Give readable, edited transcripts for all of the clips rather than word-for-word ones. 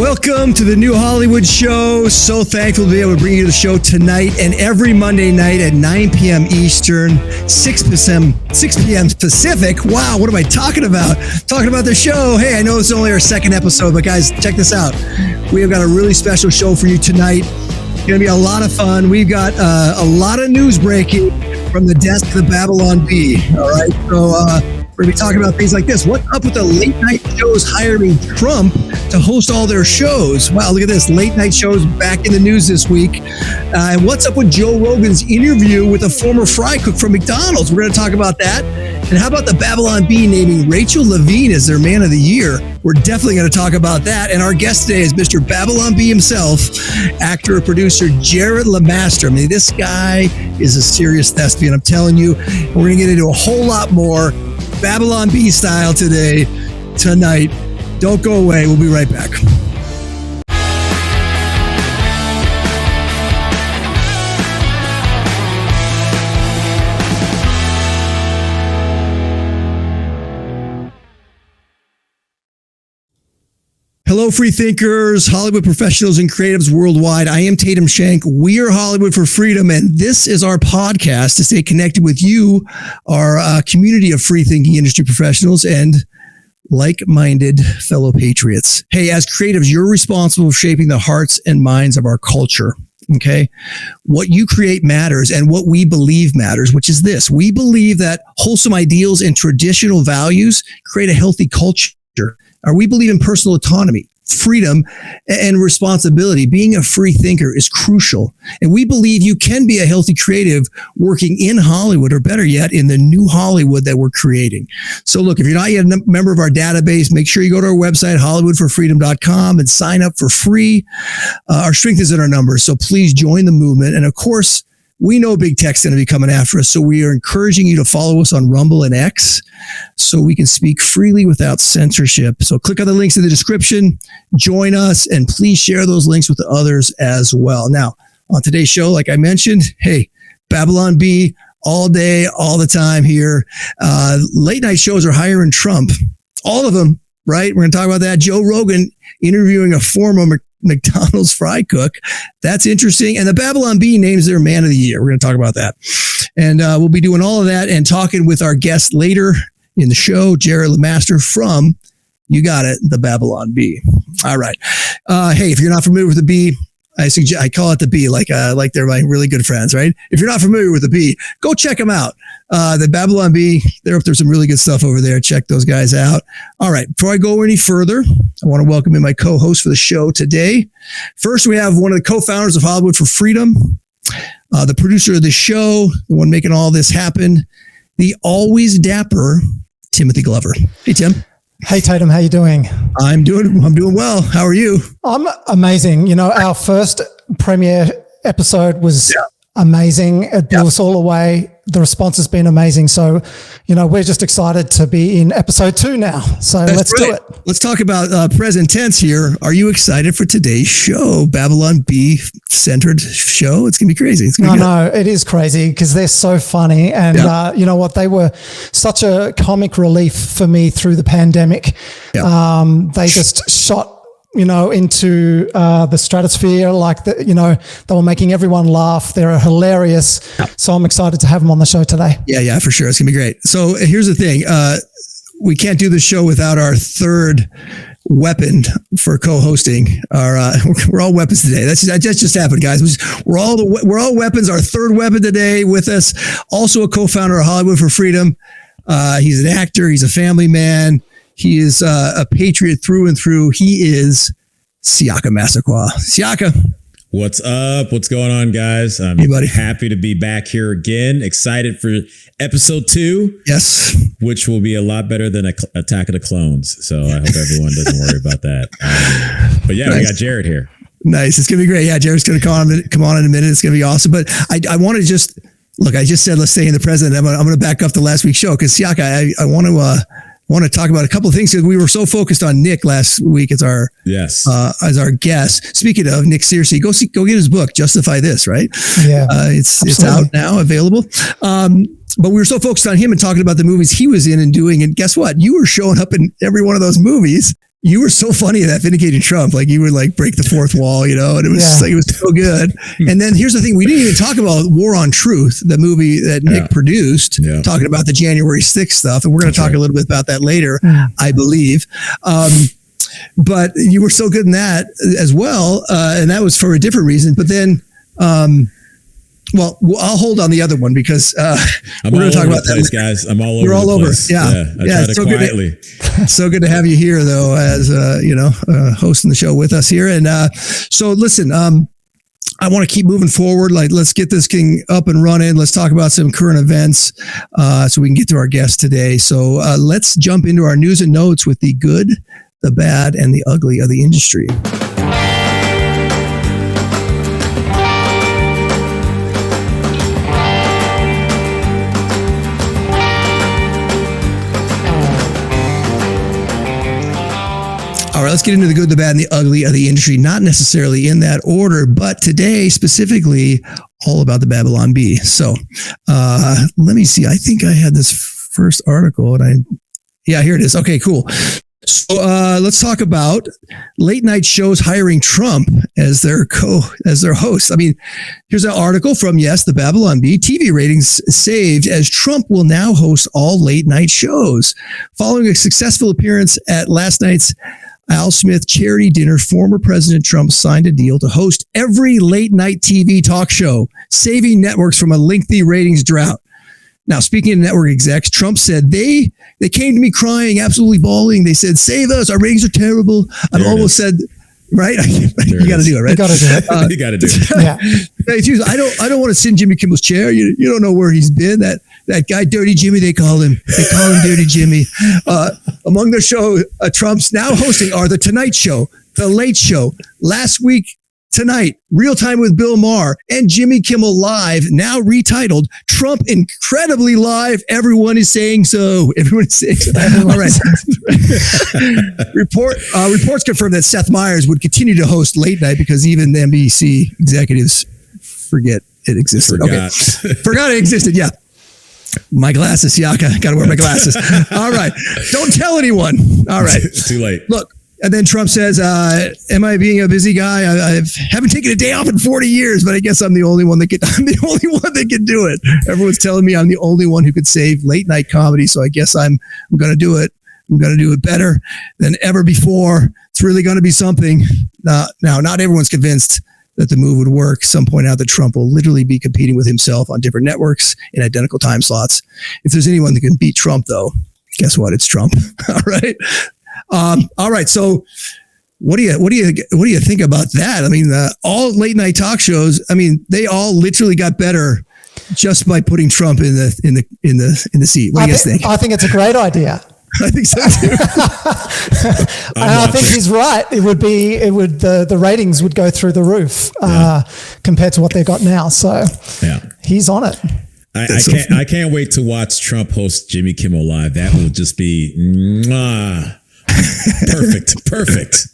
Welcome to the New Hollywood Show. So thankful to be able to bring you the show tonight and every Monday night at 9 p.m. Eastern, 6 p.m. Pacific. Wow, what am I talking about? Talking about the show. Hey, I know it's only our second episode, but guys, check this out. We have got a really special show for you tonight. It's going to be a lot of fun. We've got a lot of news breaking from the desk of the Babylon Bee. All right, so we're going to be talking about things like this. What's up with the late night shows hiring Trump to host all their shows? Wow, look at this. Late night shows back in the news this week. And what's up with Joe Rogan's interview with a former fry cook from McDonald's? We're going to talk about that. And how about the Babylon Bee naming Rachel Levine as their Man of the Year? We're definitely going to talk about that. And our guest today is Mr. Babylon Bee himself, actor and producer Jarret LeMaster. I mean, this guy is a serious thespian, I'm telling you. And we're going to get into a whole lot more Babylon Bee style tonight. Don't go away. We'll be right back. Hello, free thinkers, Hollywood professionals, and creatives worldwide. I am Tatum Shank. We are Hollywood for Freedom, and this is our podcast to stay connected with you, our community of free thinking industry professionals and like-minded fellow patriots. Hey, as creatives, you're responsible for shaping the hearts and minds of our culture. Okay. What you create matters, and what we believe matters, which is this. We believe that wholesome ideals and traditional values create a healthy culture. Or we believe in personal autonomy, freedom, and responsibility. Being a free thinker is crucial. And we believe you can be a healthy creative working in Hollywood, or better yet, in the new Hollywood that we're creating. So look, if you're not yet a member of our database, make sure you go to our website, hollywoodforfreedom.com, and sign up for free. Our strength is in our numbers, so please join the movement. And of course, we know big tech's going to be coming after us, so we are encouraging you to follow us on Rumble and X so we can speak freely without censorship. So click on the links in the description, join us, and please share those links with others as well. Now, on today's show, like I mentioned, hey, Babylon Bee all day, all the time here. Late night shows are hiring Trump. All of them, right? We're going to talk about that. Joe Rogan interviewing a former McDonald's fry cook. That's interesting. And the Babylon Bee names their Man of the Year. We're going to talk about that. And we'll be doing all of that and talking with our guest later in the show, Jarret LeMaster from, you got it, the Babylon Bee. All right. Hey, if you're not familiar with the Bee, I call it the Bee, like they're my really good friends, right? If you're not familiar with the Bee, go check them out. The Babylon Bee, they're up there, some really good stuff over there. Check those guys out. All right. Before I go any further, I want to welcome in my co-host for the show today. First, we have one of the co-founders of Hollywood for Freedom, the producer of the show, the one making all this happen, the always dapper Timothy Glover. Hey, Tim. Hey, Tatum, how you doing? I'm doing well. How are you? I'm amazing. You know, our first premiere episode was amazing. It blew us all away. The response has been amazing. So, you know, we're just excited to be in episode 2 now. So let's do it. Let's talk about present tense here. Are you excited for today's show? Babylon Bee centered show. It's going to be crazy. It's gonna be good. No, it is crazy because they're so funny. And you know what? They were such a comic relief for me through the pandemic. They just shot, you know, into the stratosphere, they were making everyone laugh. They're hilarious. So I'm excited to have them on the show today. Yeah, for sure. It's gonna be great. So here's the thing. We can't do the show without our third weapon for co-hosting. We're all weapons today. That just happened, guys. We're all weapons. Our third weapon today with us. Also a co-founder of Hollywood for Freedom. He's an actor. He's a family man. He is a patriot through and through. He is Siaka Massaquoi. Siaka. What's up? What's going on, guys? I'm happy to be back here again. Excited for episode 2. Yes. Which will be a lot better than Attack of the Clones. So I hope everyone doesn't worry about that. But yeah, nice. We got Jarret here. Nice. It's going to be great. Yeah, Jarret's going to come on in a minute. It's going to be awesome. But I want to just, look, I just said, let's stay in the present. I'm going to back up the last week's show because Siaka, I want to talk about a couple of things because we were so focused on Nick last week as our guest. Speaking of Nick, seriously, go get his book, Justify This, right? Yeah, it's out now, available. But we were so focused on him and talking about the movies he was in and doing. And guess what? You were showing up in every one of those movies. you were so funny in that vindicating Trump. Like you would like break the fourth wall, and it was just like, it was so good. And then here's the thing. We didn't even talk about War on Truth, the movie that Nick produced, talking about the January 6th stuff. And we're going to talk a little bit about that later, I believe. But you were so good in that as well. And that was for a different reason. But then, well, I'll hold on the other one because we're going to talk about that, guys. I'm all over. You're all the over. place. Yeah. I try to so quietly. So good to have you here, though, as hosting the show with us here. And so, listen, I want to keep moving forward. Like, let's get this thing up and running. Let's talk about some current events so we can get to our guest today. So let's jump into our news and notes with the good, the bad, and the ugly of the industry. All right, let's get into the good, the bad, and the ugly of the industry. Not necessarily in that order, but today specifically all about the Babylon Bee. So let me see. I think I had this first article here it is. Okay, cool. So let's talk about late night shows hiring Trump as their host. I mean, here's an article from, the Babylon Bee. TV ratings saved as Trump will now host all late night shows. Following a successful appearance at last night's Al Smith charity dinner, former President Trump signed a deal to host every late night TV talk show, saving networks from a lengthy ratings drought. Now, speaking of network execs, Trump said they came to me crying, absolutely bawling. They said, "Save us! Our ratings are terrible." I've almost said, right? You got to do it, right? You got to do it. You got to do it. Yeah. I don't want to sit in Jimmy Kimmel's chair. You don't know where he's been. That guy, Dirty Jimmy, they call him Dirty Jimmy. Among the show Trump's now hosting are The Tonight Show, The Late Show, Last Week Tonight, Real Time with Bill Maher, and Jimmy Kimmel Live, now retitled Trump Incredibly Live. Everyone is saying so. Everyone is saying so. All right. Reports confirm that Seth Meyers would continue to host late night because even the NBC executives forget it existed. Forgot it existed. Yeah. My glasses. Yeah, I got to wear my glasses. All right. Don't tell anyone. All right. Too late. Look. And then Trump says, am I being a busy guy? I haven't taken a day off in 40 years, but I guess I'm the only one that can do it. Everyone's telling me I'm the only one who could save late night comedy. So I guess I'm going to do it. I'm going to do it better than ever before. It's really going to be something. Now, not everyone's convinced that the move would work. Some point out that Trump will literally be competing with himself on different networks in identical time slots. If there's anyone that can beat Trump, though, guess what? It's Trump. All right. All right. So what do you think about that? I mean, all late night talk shows, I mean, they all literally got better just by putting Trump in the seat. What do you guys think? I think it's a great idea. I think so too. I think he's right. The ratings would go through the roof compared to what they've got now. So he's on it. I can't wait to watch Trump host Jimmy Kimmel Live. That will just be perfect.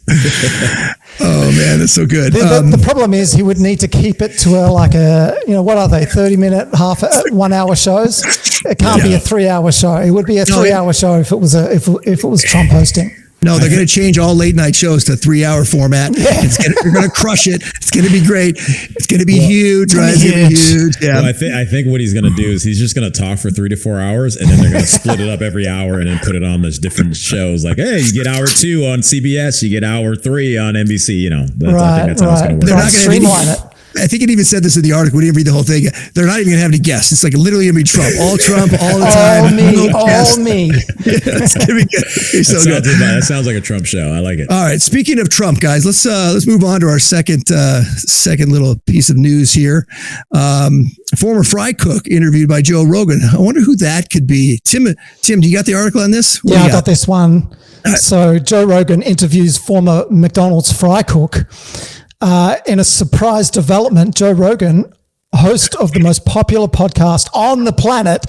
Oh man, that's so good. The problem is he would need to keep it to what are they, 30-minute, 1 hour shows? It can't be a 3 hour show. It would be a 3 hour show if it was Trump hosting. No, they're going to change all late night shows to 3 hour format. You're going to crush it. It's going to be great. It's going to be huge. Right? It's going to be huge. Yeah. Well, I think what he's going to do is he's just going to talk for 3 to 4 hours, and then they're going to split it up every hour and then put it on those different shows. Like, hey, you get hour 2 on CBS, you get hour 3 on NBC. I think that's how it's going to work. They're not going to streamline it. I think it even said this in the article. We didn't read the whole thing. They're not even going to have any guests. It's like literally going to be Trump all the time. All me. It's going to be good. So good. That sounds like a Trump show. I like it. All right. Speaking of Trump, guys, let's move on to our second little piece of news here. Former fry cook interviewed by Joe Rogan. I wonder who that could be. Tim, do you got the article on this? Yeah, I got this one. So Joe Rogan interviews former McDonald's fry cook. In a surprise development, Joe Rogan, host of the most popular podcast on the planet,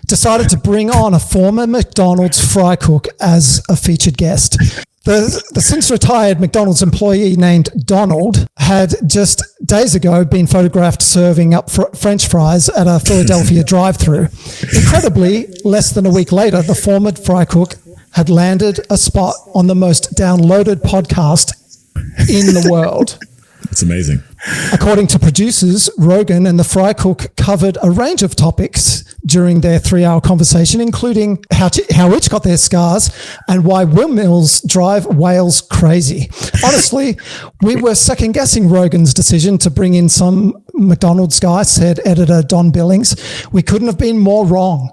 decided to bring on a former McDonald's fry cook as a featured guest. The since retired McDonald's employee named Donald had just days ago been photographed serving up French fries at a Philadelphia drive-thru. Incredibly, less than a week later, the former fry cook had landed a spot on the most downloaded podcast in the world. It's amazing. According to producers, Rogan and the Fry Cook covered a range of topics during their 3-hour conversation, including how each got their scars and why windmills drive whales crazy. Honestly, we were second-guessing Rogan's decision to bring in some McDonald's guy, said editor Don Billings. We couldn't have been more wrong.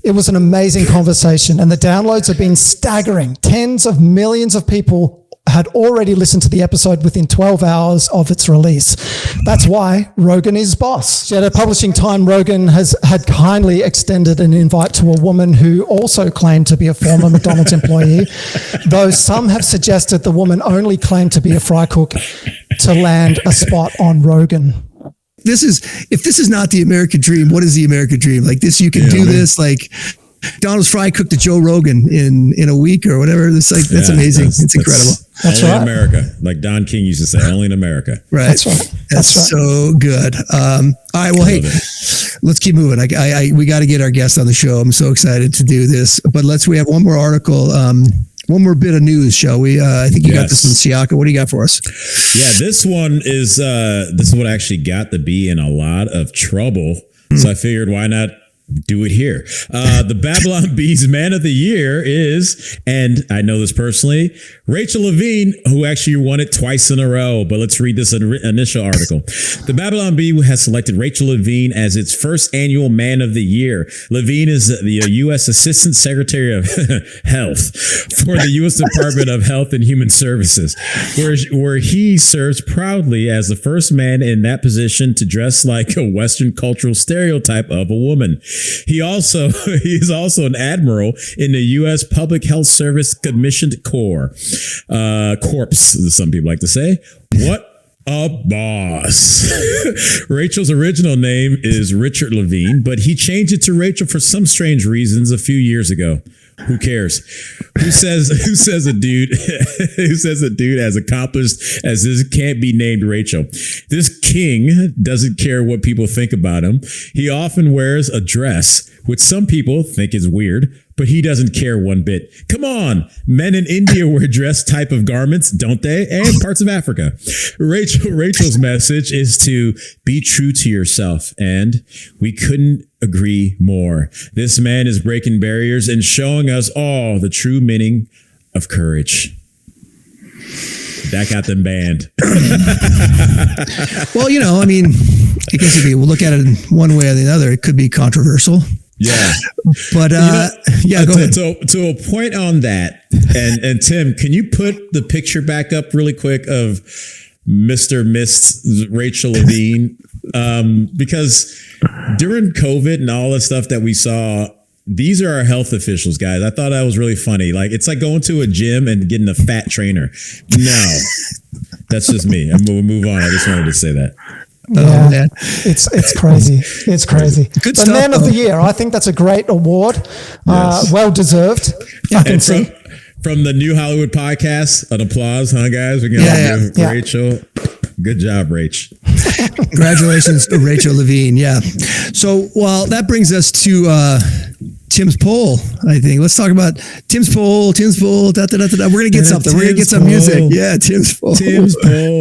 It was an amazing conversation, and the downloads have been staggering. Tens of millions of people had already listened to the episode within 12 hours of its release. That's why Rogan is boss. At a publishing time, Rogan had kindly extended an invite to a woman who also claimed to be a former McDonald's employee, though some have suggested the woman only claimed to be a fry cook to land a spot on Rogan. If this is not the American dream, what is the American dream? Like this, you can do this, like Donald's Fry cooked to Joe Rogan in a week or whatever. It's like, that's amazing. It's incredible. That's only in America. Like Don King used to say, only in America. Right. That's right. That's so good. All right. Well, hey, let's keep moving. We got to get our guest on the show. I'm so excited to do this, but we have one more article. One more bit of news, shall we? I think you got this one, Siaka. What do you got for us? Yeah, this one is what actually got the bee in a lot of trouble. So I figured, why not do it here? The Babylon Bee's Man of the Year is, and I know this personally, Rachel Levine, who actually won it twice in a row. But let's read this initial article. The Babylon Bee has selected Rachel Levine as its first annual Man of the Year. Levine is the U.S. Assistant Secretary of Health for the U.S. Department of Health and Human Services, where he serves proudly as the first man in that position to dress like a Western cultural stereotype of a woman. He is also an admiral in the U.S. Public Health Service Commissioned Corps, as some people like to say. What a boss. Rachel's original name is Richard Levine, but he changed it to Rachel for some strange reasons a few years ago. Who cares? Who says a dude as accomplished as this can't be named Rachel? This king doesn't care what people think about him. He often wears a dress, which some people think is weird, but he doesn't care one bit. Come on, men in India wear dress type of garments, don't they? And parts of Africa. Rachel's message is to be true to yourself, and we couldn't agree more. This man is breaking barriers and showing us all the true meaning of courage. That got them banned. Well, I mean, I guess if you look at it in one way or the other, it could be controversial. Yeah. But go ahead. To a point on that, and Tim, can you put the picture back up really quick of Miss Rachel Levine? Because during COVID and all the stuff that we saw, these are our health officials, guys. I thought that was really funny. Like, it's like going to a gym and getting a fat trainer. No, that's just me. We'll move on. I just wanted to say that. Yeah, man. It's crazy. It's crazy. Good the stuff, Man of the Year. I think that's a great award. Yes. Well deserved. Yeah. I can see. From the New Hollywood podcast, an applause, huh, guys? We're gonna give Rachel. Good job, Rach. Congratulations to Rachel Levine. Yeah. So, well, that brings us to Tim's poll, I think. Let's talk about Tim's poll. We're going to get something. We're going to get some music. Yeah, Tim's poll.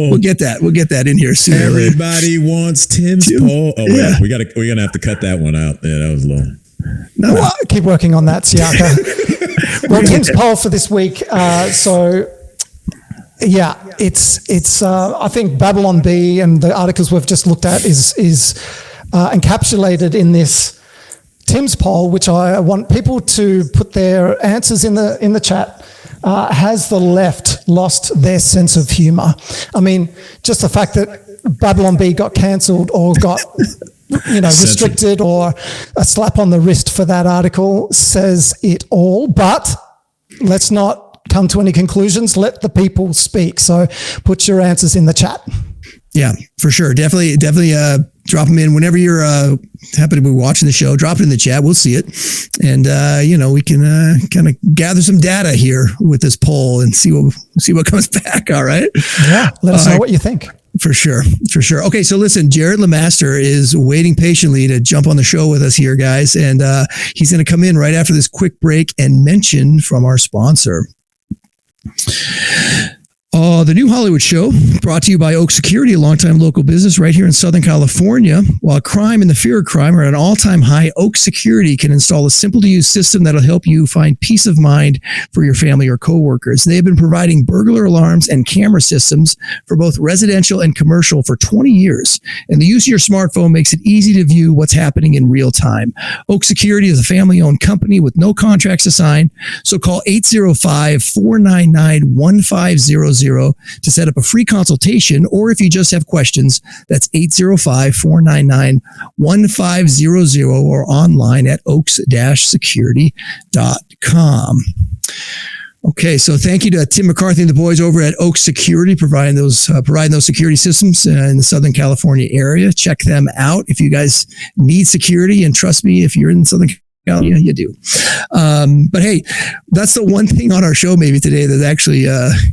We'll get that in here soon. Everybody wants Tim's poll. Oh, yeah. We're going to have to cut that one out. Yeah, that was low. No. Well, keep working on that, Siaka. Well, Tim's poll for this week. It's I think Babylon Bee and the articles we've just looked at is encapsulated in this Tim's poll, which I want people to put their answers in the chat. Has the left lost their sense of humor? I mean, just the fact that Babylon Bee got cancelled or got restricted or a slap on the wrist for that article says it all. But let's not come to any conclusions. Let the people speak. So put your answers in the chat. Yeah, for sure. Definitely drop them in whenever you're happen to be watching the show. Drop it in the chat. We'll see it. And, we can kind of gather some data here with this poll and see what comes back. All right. Yeah. Let us know what you think. For sure. Okay, so listen, Jarret LeMaster is waiting patiently to jump on the show with us here, guys, and he's going to come in right after this quick break and mention from our sponsor. The New Hollywood Show, brought to you by Oak Security, a longtime local business right here in Southern California. While crime and the fear of crime are at an all-time high, Oak Security can install a simple-to-use system that'll help you find peace of mind for your family or coworkers. They have been providing burglar alarms and camera systems for both residential and commercial for 20 years, and the use of your smartphone makes it easy to view what's happening in real time. Oak Security is a family-owned company with no contracts to sign, so call 805-499-1500 to set up a free consultation, or if you just have questions, that's 805-499-1500 or online at oaks-security.com. Okay, so thank you to Tim McCarthy and the boys over at Oak Security providing those security systems in the Southern California area. Check them out if you guys need security, and trust me, if you're in Southern California, you do. But hey, that's the one thing on our show maybe today that actually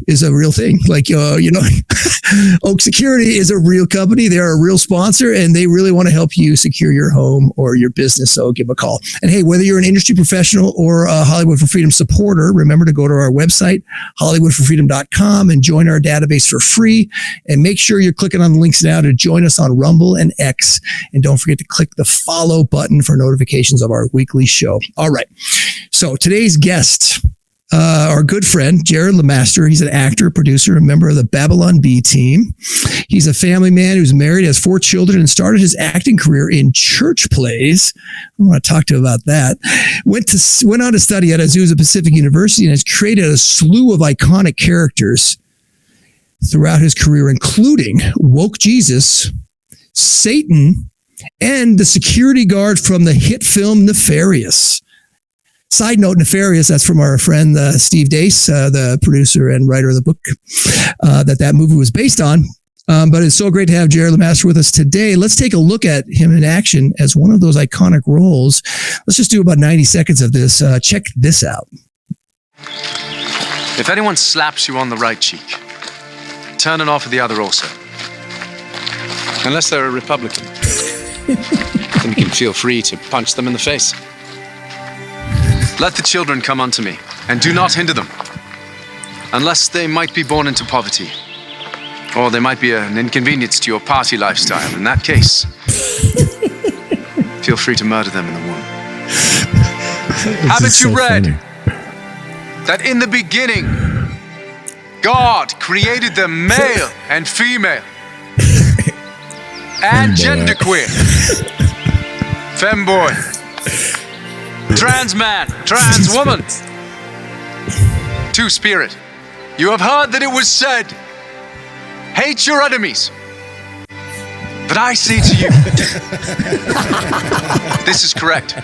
is a real thing. Like, Oak Security is a real company. They're a real sponsor, and they really want to help you secure your home or your business. So give them a call. And hey, whether you're an industry professional or a Hollywood for Freedom supporter, remember to go to our website, hollywoodforfreedom.com, and join our database for free. And make sure you're clicking on the links now to join us on Rumble and X. And don't forget to click the follow button for notifications of our weekly show. All right. So today's guest, our good friend, Jarret LeMaster. He's an actor, producer, a member of the Babylon Bee team. He's a family man who's married, has 4 children, and started his acting career in church plays. I want to talk to him about that. Went on to study at Azusa Pacific University and has created a slew of iconic characters throughout his career, including Woke Jesus, Satan, and the security guard from the hit film Nefarious. Side note, Nefarious, that's from our friend Steve Dace, the producer and writer of the book that movie was based on. But it's so great to have Jarret LeMaster with us today. Let's take a look at him in action as one of those iconic roles. Let's just do about 90 seconds of this. Check this out. If anyone slaps you on the right cheek, turn it off with the other also. Unless they're a Republican. Then you can feel free to punch them in the face. Let the children come unto me, and do not hinder them, unless they might be born into poverty, or they might be an inconvenience to your party lifestyle. In that case, feel free to murder them in the womb. Haven't you read that in the beginning, God created them male and female, and genderqueer, femboy, trans man, trans woman, two-spirit. You have heard that it was said, hate your enemies. But I say to you, this is correct.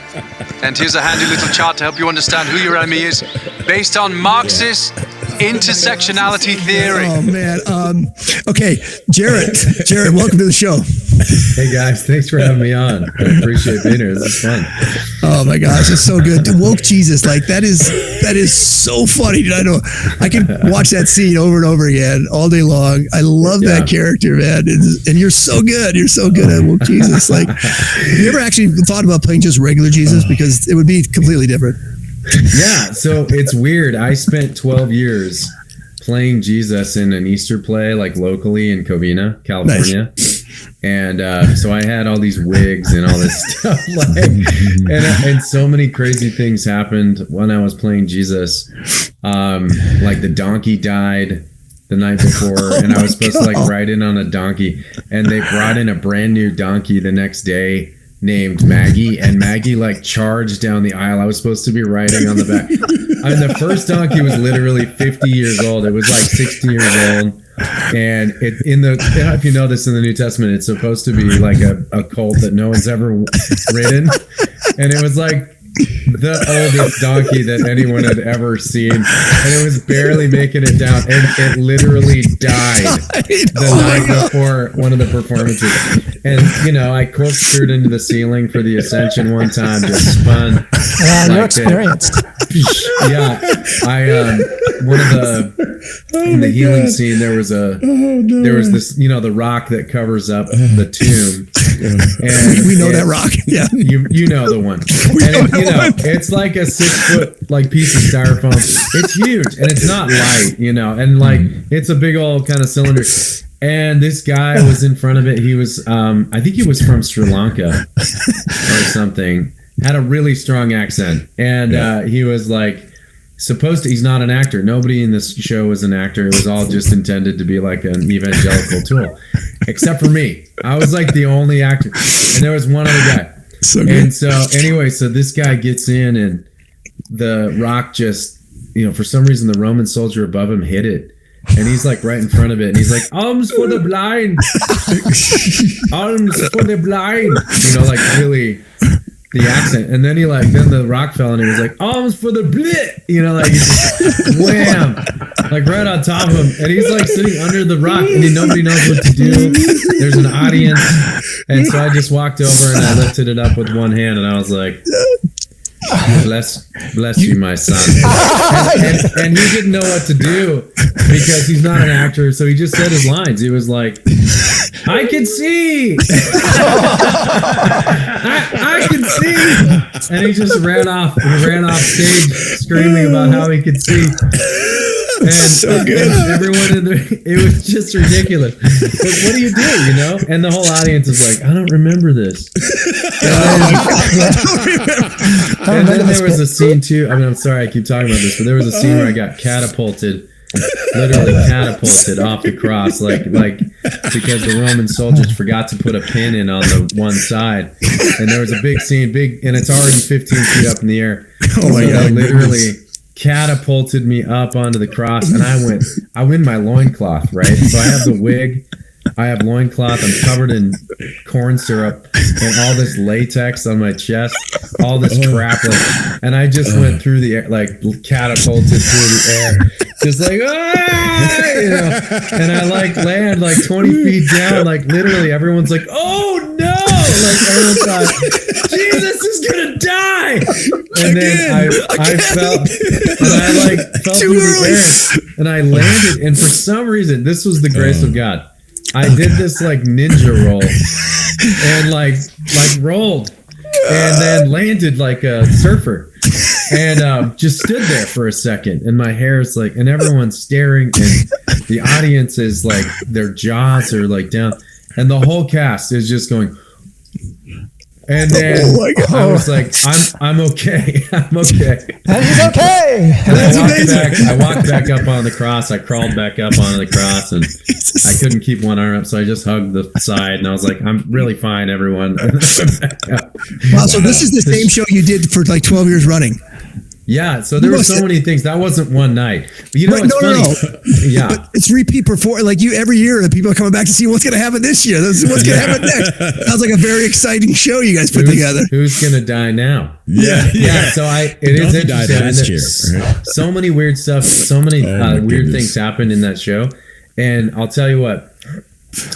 And here's a handy little chart to help you understand who your enemy is, based on Marxist intersectionality theory. Oh, man. Okay, Jarret, welcome to the show. Hey, guys. Thanks for having me on. I appreciate being here. This is fun. Oh, my gosh. It's so good. Woke Jesus. Like, that is so funny. I know I can watch that scene over and over again all day long. I love that character, man. And you're so good. You're so good at Woke Jesus. Like, have you ever actually thought about playing just regular Jesus? Because it would be completely different. Yeah, so it's weird. I spent 12 years playing Jesus in an Easter play, like locally in Covina, California. Nice. And so I had all these wigs and all this stuff, and so many crazy things happened when I was playing Jesus. Like the donkey died the night before, and I was supposed to ride in on a donkey, and they brought in a brand new donkey the next day named Maggie, and Maggie charged down the aisle. I was supposed to be riding on the back. I mean, the first donkey was literally 50 years old. It was 60 years old, and if you know this in the New Testament, it's supposed to be a colt that no one's ever ridden, and it was the oldest donkey that anyone had ever seen, and it was barely making it down, and it literally died the night before one of the performances. And I corkscrewed into the ceiling for the ascension one time, just spun. Wow, you're experienced. Yeah, one of in the healing scene, there was this, the rock that covers up the tomb, and we know that rock. Yeah, you know the one. And it's like a 6-foot piece of styrofoam. It's huge and it's not light, and it's a big old kind of cylinder. And this guy was in front of it. He was, I think he was from Sri Lanka or something. Had a really strong accent, and he was he's not an actor. Nobody in this show was an actor. It was all just intended to be like an evangelical tool, except for me. I was the only actor, and there was one other guy. So good. And so anyway, so this guy gets in, and the rock just, for some reason, the Roman soldier above him hit it. And he's right in front of it, and he's like, "Alms for the blind, alms for the blind," really the accent. And then then the rock fell, and he was like, "Alms for the blit," he just wham, right on top of him. And he's sitting under the rock, and nobody knows what to do. There's an audience, and so I just walked over and I lifted it up with one hand, and I was like, Bless you, my son. And he didn't know what to do because he's not an actor, so he just said his lines. He was like, "I can see, I can see," and he just ran off. He ran off stage screaming about how he could see. And, so good. And everyone in there, it was just ridiculous. But what do you do, And the whole audience is like, "I don't remember this." And then there was a scene too. I mean, I'm sorry I keep talking about this, but there was a scene where I got catapulted, literally catapulted off the cross, because the Roman soldiers forgot to put a pin in on the one side, and there was a big scene, and it's already 15 feet up in the air. Oh my God! Literally catapulted me up onto the cross, and I win my loincloth, right? So I have the wig, I have loincloth, I'm covered in corn syrup and all this latex on my chest, all this crap, and I just went through the air, catapulted through the air, just and I land 20 feet down, literally everyone's like, "Oh no!" Everyone's like, "Jesus is gonna die!" And then I felt through the air, and I landed, and for some reason, this was the grace of God. I did this ninja roll, and rolled, and then landed like a surfer, and just stood there for a second, and my hair is and everyone's staring, and the audience is their jaws are down, and the whole cast is just going. And then I was like, I'm okay. I'm okay. And he's okay. And I walked back up on the cross. I crawled back up onto the cross, and I couldn't keep one arm up, so I just hugged the side, and I was like, "I'm really fine, everyone." Wow, so this is the same show you did for 12 years running. Yeah, so there were so many things. That wasn't one night. But it's funny. No. Yeah. But it's repeat performance. Every year, the people are coming back to see what's going to happen this year. What's going to happen next. Sounds like a very exciting show you guys put together. Who's going to die now? Yeah. So it is interesting. Last year, right? So many weird stuff. So many weird things happened in that show. And I'll tell you what,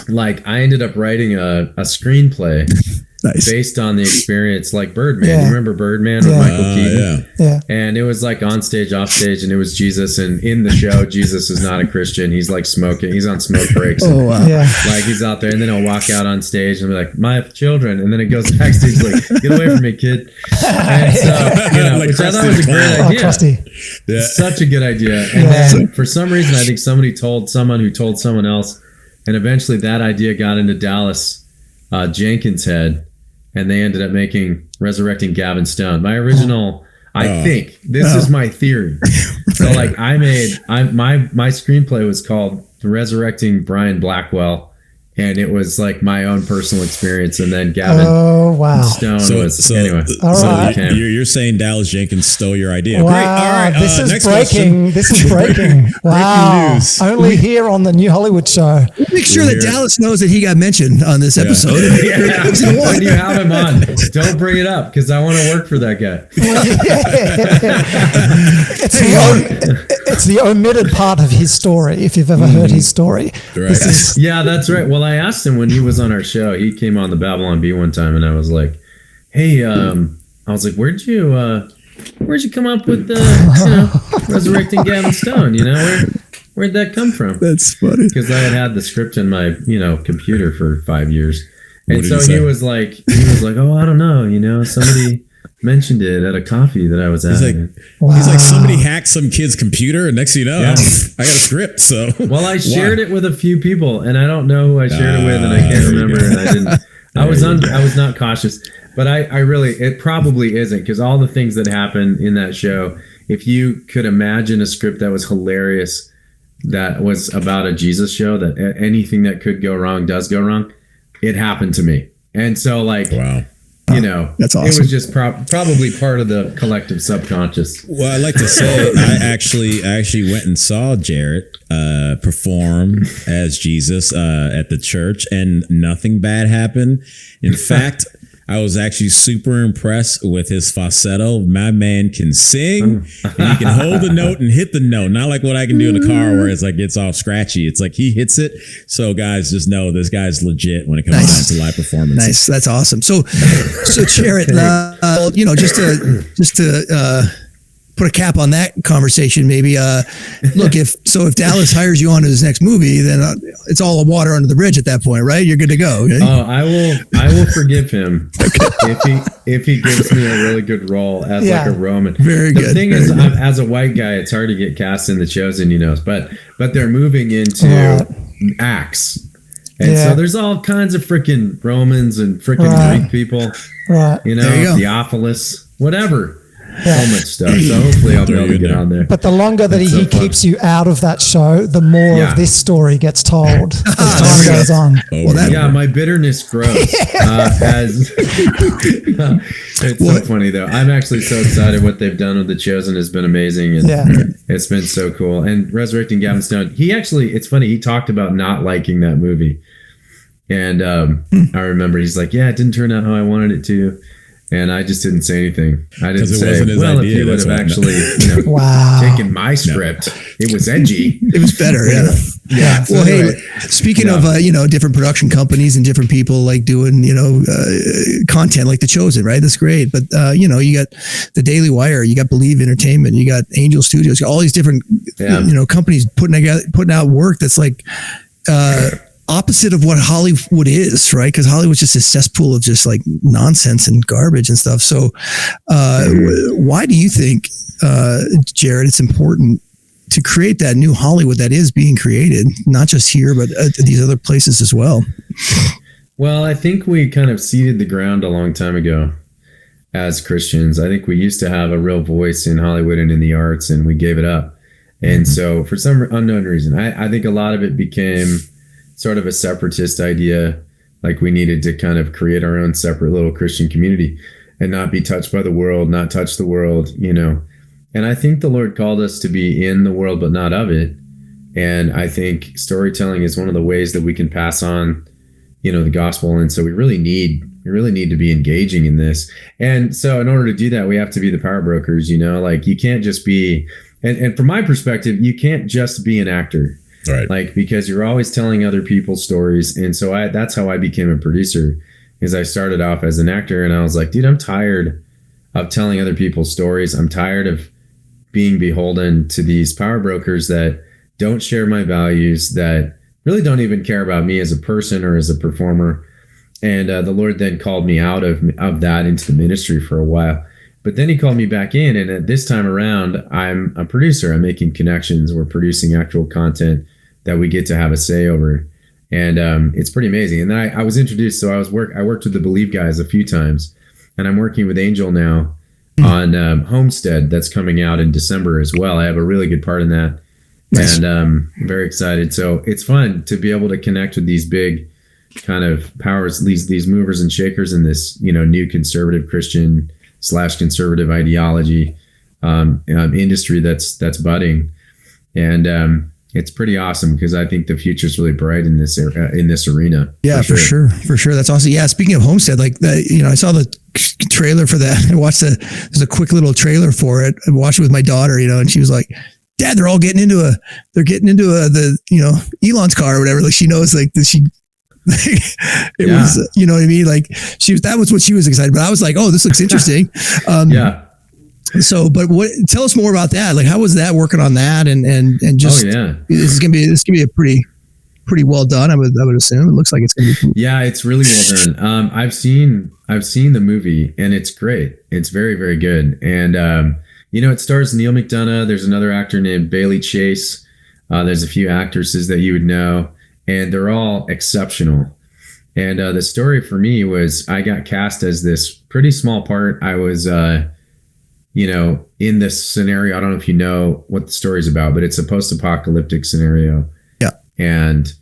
I ended up writing a screenplay. Nice. Based on the experience, Birdman. Yeah. You remember Birdman with Michael Keaton? Yeah. And it was on stage, off stage, and it was Jesus. And in the show, Jesus is not a Christian. He's smoking. He's on smoke breaks. Oh, wow. Yeah. He's out there, and then he'll walk out on stage and be like, "My children." And then it goes backstage, "Get away from me, kid." And so, which I thought was a great idea. Yeah. Such a good idea. And then for some reason, I think somebody told someone who told someone else. And eventually that idea got into Dallas Jenkins' head. And they ended up resurrecting Gavin Stone. My original, I think, this is my theory. So my screenplay was called Resurrecting Brian Blackwell. And it was my own personal experience. And then Gavin Stone was, anyway. All right. You're saying Dallas Jenkins stole your idea. Wow, great. All right. This is next breaking. Question. This is breaking. Wow. Breaking news. Only here on the New Hollywood Show. Make sure that Dallas knows that he got mentioned on this episode. When you have him on, don't bring it up because I want to work for that guy. It's the omitted part of his story, if you've ever heard his story. Right. Yeah, that's right. Well, I asked him when he was on our show. He came on the Babylon Bee one time, and I was like, "Hey, I was like, where'd you come up with the resurrecting Gavin Stone? Where'd that come from?" That's funny. Because I had the script in my computer for 5 years, and so he was like, "Oh, I don't know. Somebody mentioned it at a coffee that I was at." He's like, somebody hacked some kid's computer, and next thing you know, I got a script. So, well, I shared it with a few people, and I don't know who I shared it with, and I can't remember, and I didn't. I was not cautious, but I really, it probably isn't, because all the things that happen in that show, if you could imagine a script that was hilarious, that was about a Jesus show, that anything that could go wrong does go wrong, it happened to me. And so wow. That's awesome. It was just probably part of the collective subconscious. Well, I like to say I actually went and saw Jarret perform as Jesus at the church, and nothing bad happened. In fact, I was actually super impressed with his falsetto. My man can sing, and he can hold the note and hit the note. Not like what I can do in the car where it's all scratchy. It's like he hits it. So guys, just know this guy's legit when it comes down to live performance. Nice. That's awesome. So Jarret, just to put a cap on that conversation, maybe. Look, if Dallas hires you on to his next movie, then it's all water under the bridge at that point, right? You're good to go. Okay? Oh, I will forgive him if he gives me a really good role as like a Roman. Very good. The thing is, as a white guy, it's hard to get cast in The Chosen, but they're moving into Acts. And so there's all kinds of freaking Romans and freaking Greek people, Theophilus, whatever. So much stuff. So hopefully I'll be able to get on there. But the longer that he keeps you out of that show, the more of this story gets told as time goes on. My bitterness grows. It's so funny though. I'm actually so excited. What they've done with The Chosen has been amazing, and it's been so cool. And Resurrecting Gavin Stone, it's funny. He talked about not liking that movie, and I remember he's like, "Yeah, it didn't turn out how I wanted it to." And I just didn't say anything. I didn't say, well, if you would have actually taken my script, it was edgy. It was better, yeah. So well, anyway, hey, speaking of, different production companies and different people like doing, content like The Chosen, right? That's great. But, you got the Daily Wire, you got Believe Entertainment, you got Angel Studios, you got all these different, companies putting out work that's like, opposite of what Hollywood is, right? Because Hollywood's just a cesspool of just like nonsense and garbage and stuff. So why do you think, Jarret, it's important to create that new Hollywood that is being created, not just here, but at these other places as well? Well, I think we kind of seeded the ground a long time ago as Christians. I think we used to have a real voice in Hollywood and in the arts, and we gave it up. And so for some unknown reason, I think a lot of it became sort of a separatist idea, like we needed to kind of create our own separate little Christian community and not be touched by the world, not touch the world, And I think the Lord called us to be in the world, but not of it. And I think storytelling is one of the ways that we can pass on, the gospel. And so we really need to be engaging in this. And so in order to do that, we have to be the power brokers, like you can't just be, and from my perspective, you can't just be an actor. Right. Like, because you're always telling other people's stories. And so that's how I became a producer, is I started off as an actor, and I was like, dude, I'm tired of telling other people's stories. I'm tired of being beholden to these power brokers that don't share my values, that really don't even care about me as a person or as a performer. And the Lord then called me out of that into the ministry for a while. But then he called me back in, and at this time around, I'm a producer. I'm making connections. We're producing actual content that we get to have a say over. And it's pretty amazing. And then I was introduced. So I worked with the Believe guys a few times, and I'm working with Angel now on Homestead that's coming out in December as well. I have a really good part in that. Nice. And I'm very excited. So it's fun to be able to connect with these big kind of powers, these movers and shakers in this, new conservative Christian / conservative ideology industry that's budding. And it's pretty awesome, because I think the future is really bright in this arena. Yeah, for sure. That's awesome. Yeah. Speaking of Homestead, like I saw the trailer for that. I watched there's a quick little trailer for it. I watched it with my daughter, and she was like, "Dad, they're all getting into the Elon's car or whatever." Like she knows, like she It was, you know what I mean? Like that was what she was excited. But I was like, oh, this looks interesting. So, but tell us more about that. Like, how was that working on that? And just, this is gonna be a pretty well done. I would assume. It looks like it's gonna be. Yeah, it's really well done. I've seen the movie and it's great. It's very, very good. And, it stars Neil McDonough. There's another actor named Bailey Chase. There's a few actresses that you would know, and they're all exceptional. And the story for me was I got cast as this pretty small part. I was, in this scenario. I don't know if you know what the story's about, but it's a post-apocalyptic scenario. Yeah. And,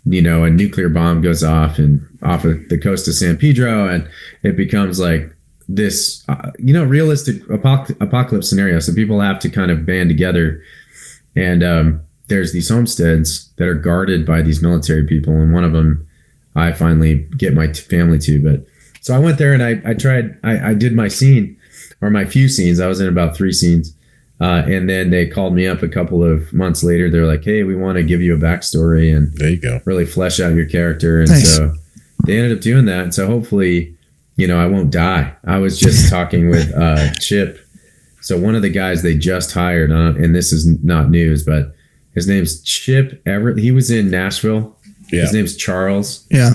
a nuclear bomb goes off of the coast of San Pedro, and it becomes like this, realistic apocalypse scenario. So people have to kind of band together. And there's these homesteads that are guarded by these military people. And one of them I finally get my family to. But so I went there and I did my scene, or my few scenes. I was in about 3 scenes. And then they called me up a couple of months later. They're like, hey, we want to give you a backstory and there you go, really flesh out your character. And so they ended up doing that. And so hopefully, I won't die. I was just talking with Chip. So one of the guys they just hired, and this is not news, but his name's Chip Everett. He was in Nashville. Yeah. His name's Charles. Yeah.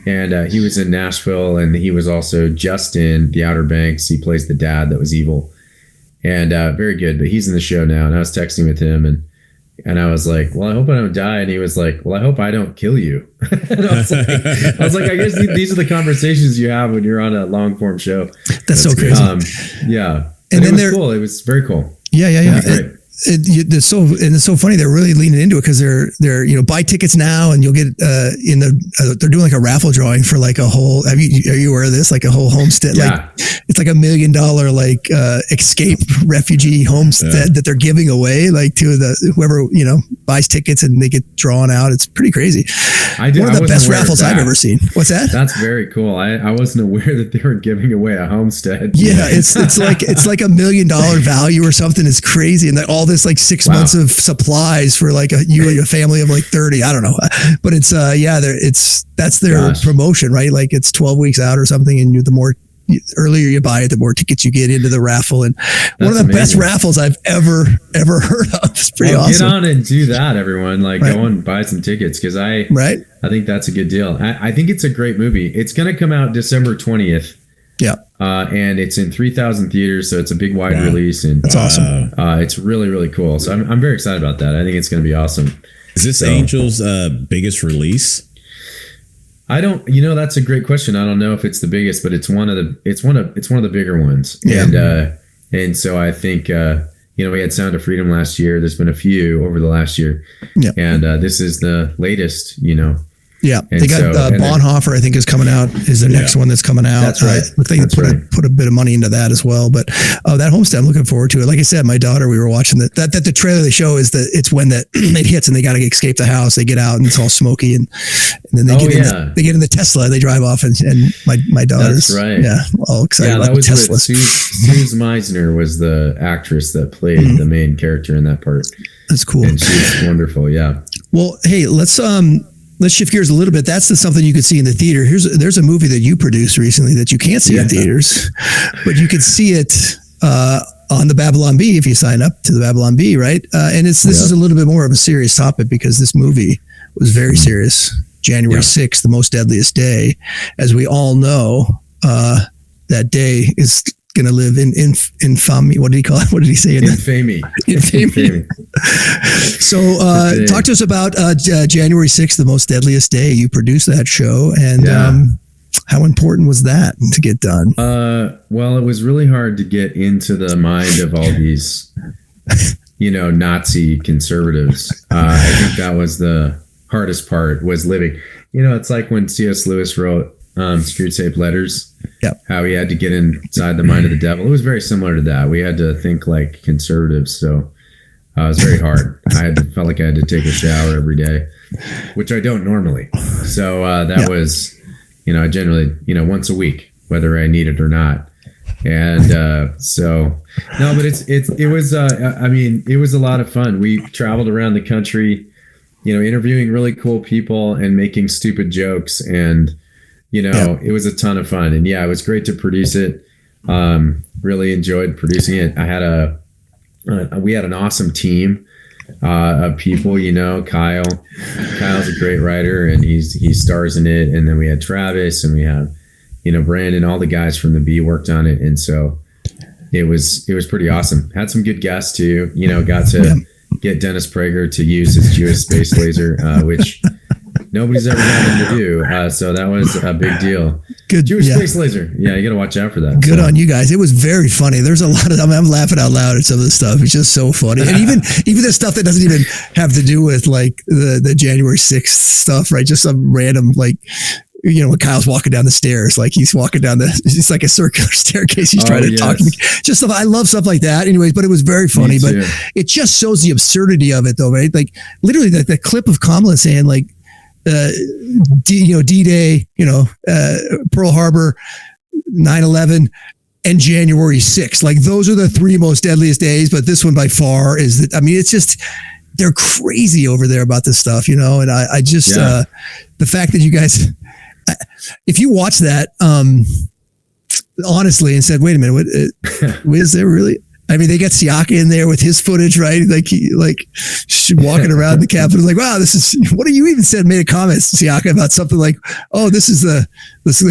And he was in Nashville, and he was also just in The Outer Banks. He plays the dad that was evil. And very good, but he's in the show now. And I was texting with him, and I was like, well, I hope I don't die. And he was like, well, I hope I don't kill you. And I was like, I guess these are the conversations you have when you're on a long form show. That's so crazy. Yeah. And then it was cool. It was very cool. Yeah. It's so funny. They're really leaning into it because they're buy tickets now and you'll get they're doing like a raffle drawing for like a whole. Are you aware of this? Like a whole homestead. Yeah. Like it's like $1 million like escape refugee homestead that they're giving away like to whoever buys tickets, and they get drawn out. It's pretty crazy. One of the best raffles I've ever seen. What's that? That's very cool. I wasn't aware that they were giving away a homestead. Yeah, it's like $1 million value or something. It's crazy, and all this like 6 months of supplies for like a family of like 30. I don't know, but it's that's their promotion, right? Like it's 12 weeks out or something, and the more earlier you buy it, the more tickets you get into the raffle. And one of the best raffles I've ever heard of. It's pretty awesome. Get on and do that, everyone. Like go and buy some tickets, because I think that's a good deal. I think it's a great movie. It's going to come out December 20th. Yeah. And it's in 3,000 theaters, so it's a big wide release, and that's awesome. It's really, really cool. So I'm very excited about that. I think it's going to be awesome. Is this Angel's biggest release? I don't. That's a great question. I don't know if it's the biggest, but it's one of the bigger ones. Yeah. And so I think we had Sound of Freedom last year. There's been a few over the last year. Yeah. And this is the latest. Yeah, and they got Bonhoeffer, I think, is coming out. Is the next one that's coming out. That's right. Looks like they put a bit of money into that as well. But that homestead, I'm looking forward to it. Like I said, my daughter, we were watching that the trailer they show is that it's when it hits and they got to escape the house. They get out and it's all smoky, and then they get in the Tesla. They drive off, and my daughter's all excited about the Tesla. Suze Meisner was the actress that played the main character in that part. That's cool. And she's wonderful. Yeah. Well, hey, let's shift gears a little bit. That's something you could see in the theater. There's a movie that you produced recently that you can't see in theaters, but you could see it on the Babylon Bee if you sign up to the Babylon Bee, right? And this is a little bit more of a serious topic because this movie was very serious. January 6th, the most deadliest day, as we all know. That day is going to live in infamy. What did he call it? What did he say? Infamy. Infamy. So talk to us about January 6th, the most deadliest day. You produced that show, and how important was that to get done? Well, it was really hard to get into the mind of all these, Nazi conservatives. I think that was the hardest part, was living. It's like when C.S. Lewis wrote Screwtape Letters. Yep. How he had to get inside the mind of the devil. It was very similar to that. We had to think like conservatives, so it was very hard. Felt like I had to take a shower every day, which I don't normally. So that was, I generally, once a week, whether I need it or not. And but it was a lot of fun. We traveled around the country. interviewing really cool people and making stupid jokes. And, it was a ton of fun. And yeah, it was great to produce it. Really enjoyed producing it. We had an awesome team of people, Kyle's a great writer and he stars in it. And then we had Travis and we have, Brandon, all the guys from the B worked on it. And so it was pretty awesome. Had some good guests too, got to get Dennis Prager to use his Jewish space laser, which nobody's ever had him to do. So that was a big deal. Good. Jewish space laser. Yeah, you got to watch out for that. Good on you guys. It was very funny. There's a lot of, I'm laughing out loud at some of the stuff. It's just so funny. And even the stuff that doesn't even have to do with like the January 6th stuff, right? Just some random, like, when Kyle's walking down the stairs, like he's walking down it's like a circular staircase. He's trying to talk to me. Just stuff. I love stuff like that anyways, but it was very funny, but it just shows the absurdity of it though, right? Like literally the clip of Kamala saying like, D-Day, Pearl Harbor, 9/11, and January 6th. Like those are the three most deadliest days, but this one by far is that, it's just, they're crazy over there about this stuff, and I just, the fact that you guys, if you watch that, honestly, and said, wait a minute, what is there really? They got Siaka in there with his footage, right? Like walking around the Capitol, like, wow, what do you even said? Made a comment, Siaka, about something like, oh, this is the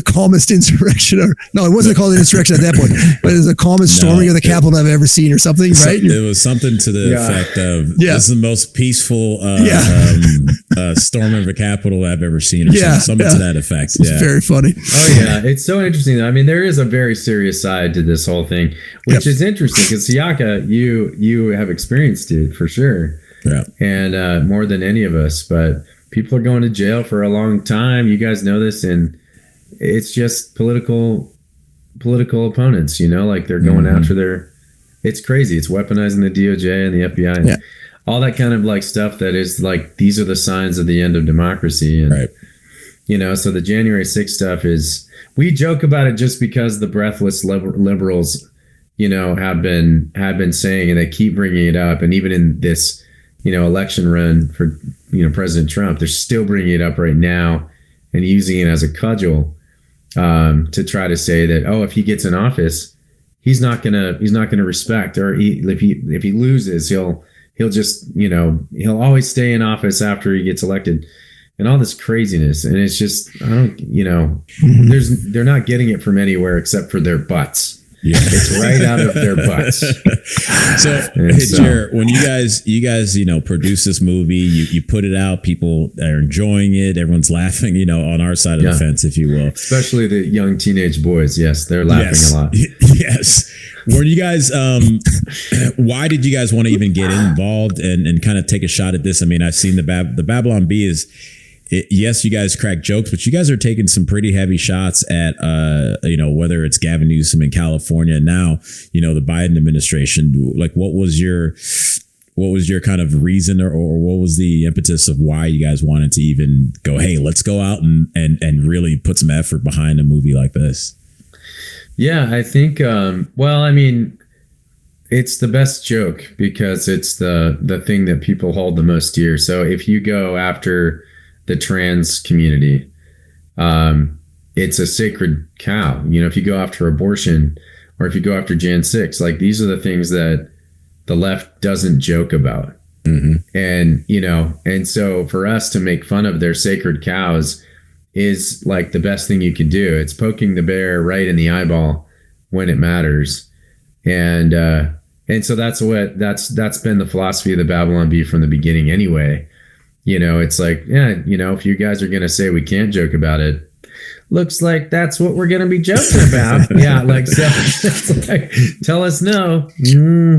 calmest insurrection, or no, it wasn't called an insurrection at that point, but it was the calmest storming of the Capitol I've ever seen, or something, right? It was something to the effect of, this is the most peaceful storming of the Capitol I've ever seen, or something to that effect. It's very funny. Oh yeah, it's so interesting. There is a very serious side to this whole thing, which is interesting because Siaka, you have experienced it for sure. Yeah. And more than any of us, but people are going to jail for a long time. You guys know this, and it's just political opponents, like they're going after it's crazy. It's weaponizing the DOJ and the FBI and all that kind of like stuff that is like, these are the signs of the end of democracy. And, so the January 6th stuff we joke about it just because the breathless liberals, have been saying, and they keep bringing it up. And even in this, election run for, President Trump, they're still bringing it up right now and using it as a cudgel to try to say that, oh, if he gets in office, he's not gonna respect, or if he loses, he'll just, he'll always stay in office after he gets elected, and all this craziness. And it's just, they're not getting it from anywhere except for their butts. Yeah. It's right out of their butts. So, Jarret, when you guys, produce this movie, you put it out, people are enjoying it, everyone's laughing, on our side of the fence, if you will. Especially the young teenage boys. Yes, they're laughing a lot. Yes. Were you guys, why did you guys want to even get involved and kind of take a shot at this? I've seen the Babylon Bee is, yes, you guys crack jokes, but you guys are taking some pretty heavy shots at, whether it's Gavin Newsom in California now, the Biden administration. Like, what was your kind of reason, or what was the impetus of why you guys wanted to even go, hey, let's go out and really put some effort behind a movie like this? Yeah, I think, it's the best joke because it's the thing that people hold the most dear. So if you go after the trans community, it's a sacred cow. If you go after abortion, or if you go after Jan 6, like, these are the things that the left doesn't joke about. And and so for us to make fun of their sacred cows is like the best thing you can do. It's poking the bear right in the eyeball when it matters. And so that's been the philosophy of the Babylon Bee from the beginning anyway. It's like, if you guys are going to say we can't joke about it, looks like that's what we're going to be joking about. So it's like, tell us no.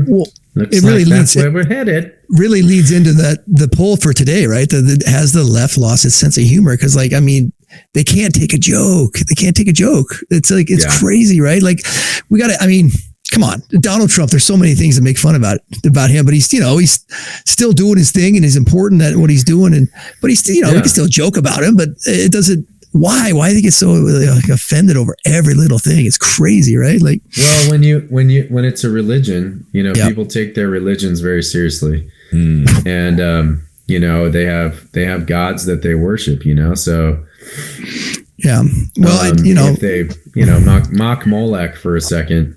Well, it really leads, that's where we're headed. Really leads into the poll for today, right? Has the left lost its sense of humor? Because they can't take a joke. It's like, it's crazy, right? Like, we got to, come on, Donald Trump, there's so many things to make fun about him, but he's still doing his thing, and is important at what he's doing. But he's we can still joke about him, but it doesn't. Why do they get so offended over every little thing? It's crazy, right? Like, well, when it's a religion, people take their religions very seriously. And you know, they have gods that they worship, you know, so yeah. Well, if they, you know, mock Molech for a second,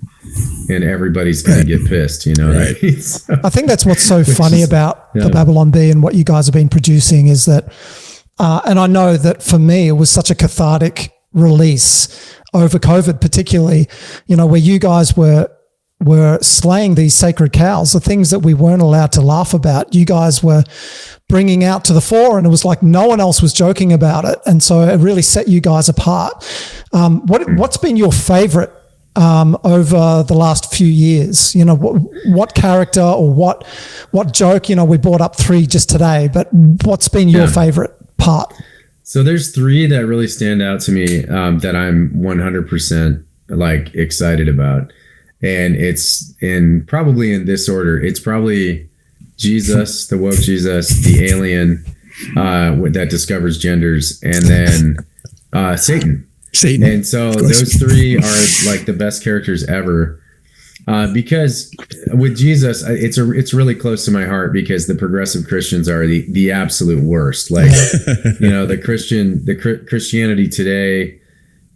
and everybody's going to get pissed, you know. Right. So, I think that's what's so funny about the Babylon Bee and what you guys have been producing is that, and I know that for me, it was such a cathartic release over COVID, particularly, you know, where you guys were slaying these sacred cows, the things that we weren't allowed to laugh about, you guys were bringing out to the fore, and it was like no one else was joking about it. And so it really set you guys apart. What's been your favorite over the last few years? You know, what character or what joke? You know, we brought up 3 just today, but what's been your favorite part? So there's 3 that really stand out to me that I'm 100% like excited about, and it's probably in this order. It's probably Jesus, the woke Jesus, the alien that discovers genders, and then Satan. And so those 3 are like the best characters ever, because with Jesus, it's really close to my heart, because the progressive Christians are the absolute worst. Like, you know, the Christianity today,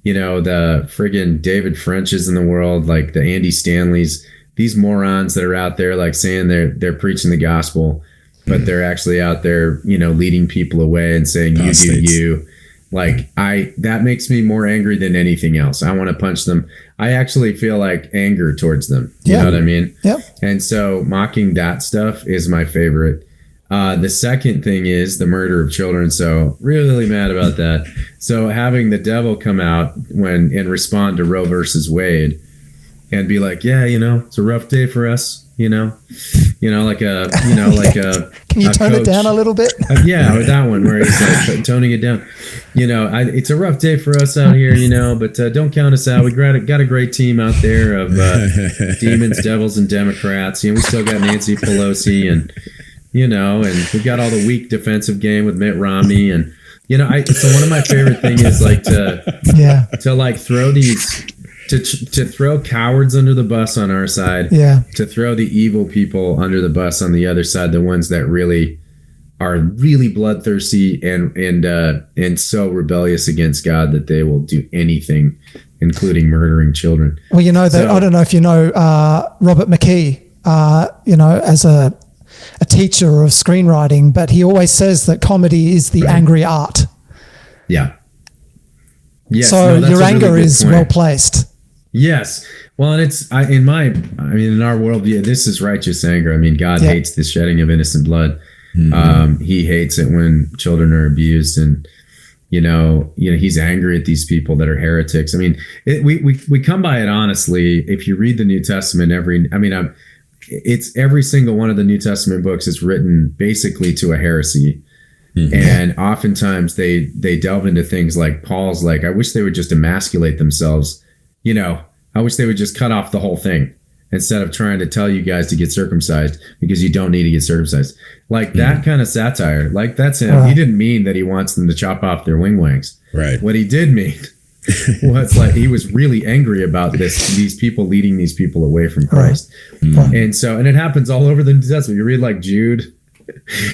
you know, the friggin' David Frenches in the world, like the Andy Stanleys, these morons that are out there like saying they're preaching the gospel, but they're actually out there, you know, leading people away and saying, you do you. Like that makes me more angry than anything else. I want to punch them. I actually feel like anger towards them. You know what I mean? Yeah. And so mocking that stuff is my favorite. The second thing is the murder of children. So really mad about that. So having the devil come out and respond to Roe versus Wade and be like, yeah, you know, it's a rough day for us. Can you turn it down a little bit? Or that one where he's like toning it down. You know, it's a rough day for us out here, you know, but don't count us out. We got a great team out there of demons, devils, and Democrats. You know, we still got Nancy Pelosi, and you know, and we've got all the weak defensive game with Mitt Romney, and you know, so one of my favorite things is like to like throw these. To throw cowards under the bus on our side, to throw the evil people under the bus on the other side, the ones that really are really bloodthirsty and so rebellious against God that they will do anything, including murdering children. Well, you know that I don't know if you know Robert McKee, you know, as a teacher of screenwriting, but he always says that comedy is the angry art. Yeah. Yes, so your anger is well placed. Yes. Well, and in our worldview, this is righteous anger. I mean, God hates the shedding of innocent blood. Mm-hmm. He hates it when children are abused, and you know, he's angry at these people that are heretics. I mean, we come by it honestly. If you read the New Testament, it's every single one of the New Testament books is written basically to a heresy. Mm-hmm. And oftentimes they delve into things like Paul's like, I wish they would just emasculate themselves. You know, I wish they would just cut off the whole thing instead of trying to tell you guys to get circumcised because you don't need to get circumcised. Like that kind of satire, like that's him. He didn't mean that he wants them to chop off their wing-wangs. Right. What he did mean was like he was really angry about these people leading these people away from Christ. And it happens all over the New Testament. You read like Jude,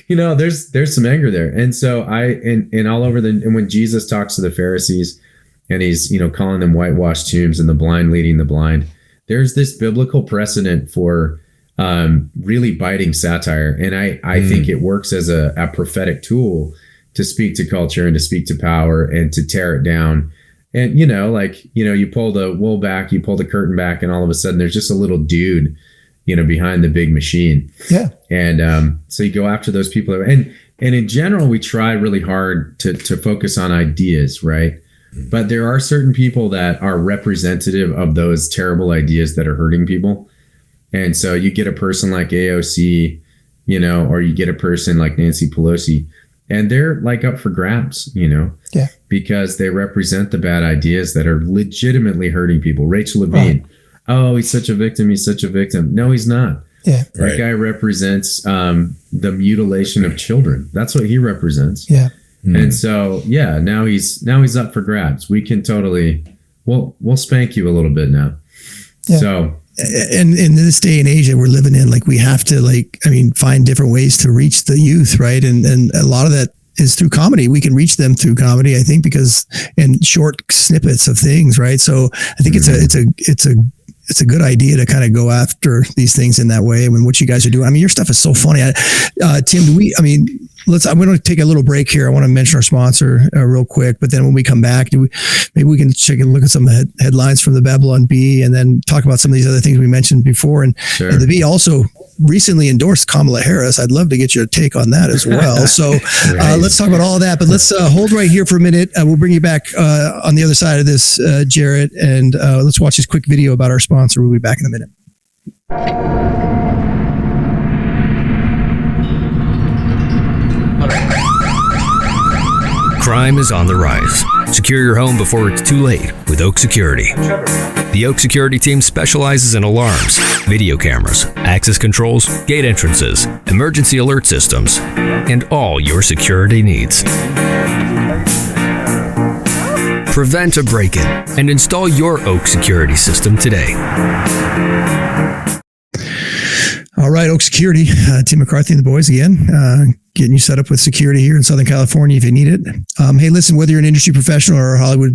you know, there's some anger there. And so and all over and when Jesus talks to the Pharisees, and he's, you know, calling them whitewashed tombs and the blind leading the blind. There's this biblical precedent for really biting satire. And I think it works as a prophetic tool to speak to culture and to speak to power and to tear it down. And, you know, like, you know, you pull the wool back, you pull the curtain back, and all of a sudden there's just a little dude, you know, behind the big machine. Yeah. And so you go after those people. And in general, we try really hard to focus on ideas, right? But there are certain people that are representative of those terrible ideas that are hurting people. And so you get a person like AOC, you know, or you get a person like Nancy Pelosi, and they're like up for grabs, you know, because they represent the bad ideas that are legitimately hurting people. Rachel Levine. Oh, he's such a victim. He's such a victim. No, he's not. Yeah. That guy represents the mutilation of children. That's what he represents. Yeah. And so, now he's up for grabs. We can totally, we'll spank you a little bit now. Yeah. So and in this day and age that we're living in, like we have to find different ways to reach the youth, right? And a lot of that is through comedy. We can reach them through comedy, I think, because in short snippets of things, right? So I think it's a good idea to kind of go after these things in that way. I mean, what you guys are doing, I mean, your stuff is so funny. Tim, I'm going to take a little break here. I want to mention our sponsor real quick, but then when we come back, maybe we can take a look at some headlines from the Babylon Bee and then talk about some of these other things we mentioned before. And the Bee also recently endorsed Kamala Harris. I'd love to get your take on that as well. So let's talk about all of that, but let's hold right here for a minute. We'll bring you back on the other side of this, Jarret, and let's watch this quick video about our sponsor. We'll be back in a minute. Crime is on the rise. Secure your home before it's too late with Oak Security. The Oak Security team specializes in alarms, video cameras, access controls, gate entrances, emergency alert systems, and all your security needs. Prevent a break-in and install your Oak Security system today. All right, Oak Security, Tim McCarthy and the boys again, getting you set up with security here in Southern California if you need it. Hey, listen, whether you're an industry professional or a Hollywood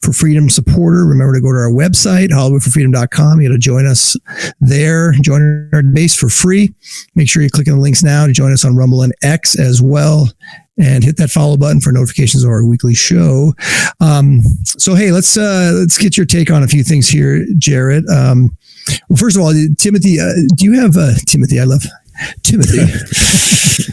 for Freedom supporter, remember to go to our website, hollywoodforfreedom.com. You got to join us there, join our base for free. Make sure you click on the links now to join us on Rumble and X as well. And hit that follow button for notifications of our weekly show. So, hey, let's get your take on a few things here, Jarret. Well, first of all, Timothy, do you have Timothy? I love Timothy.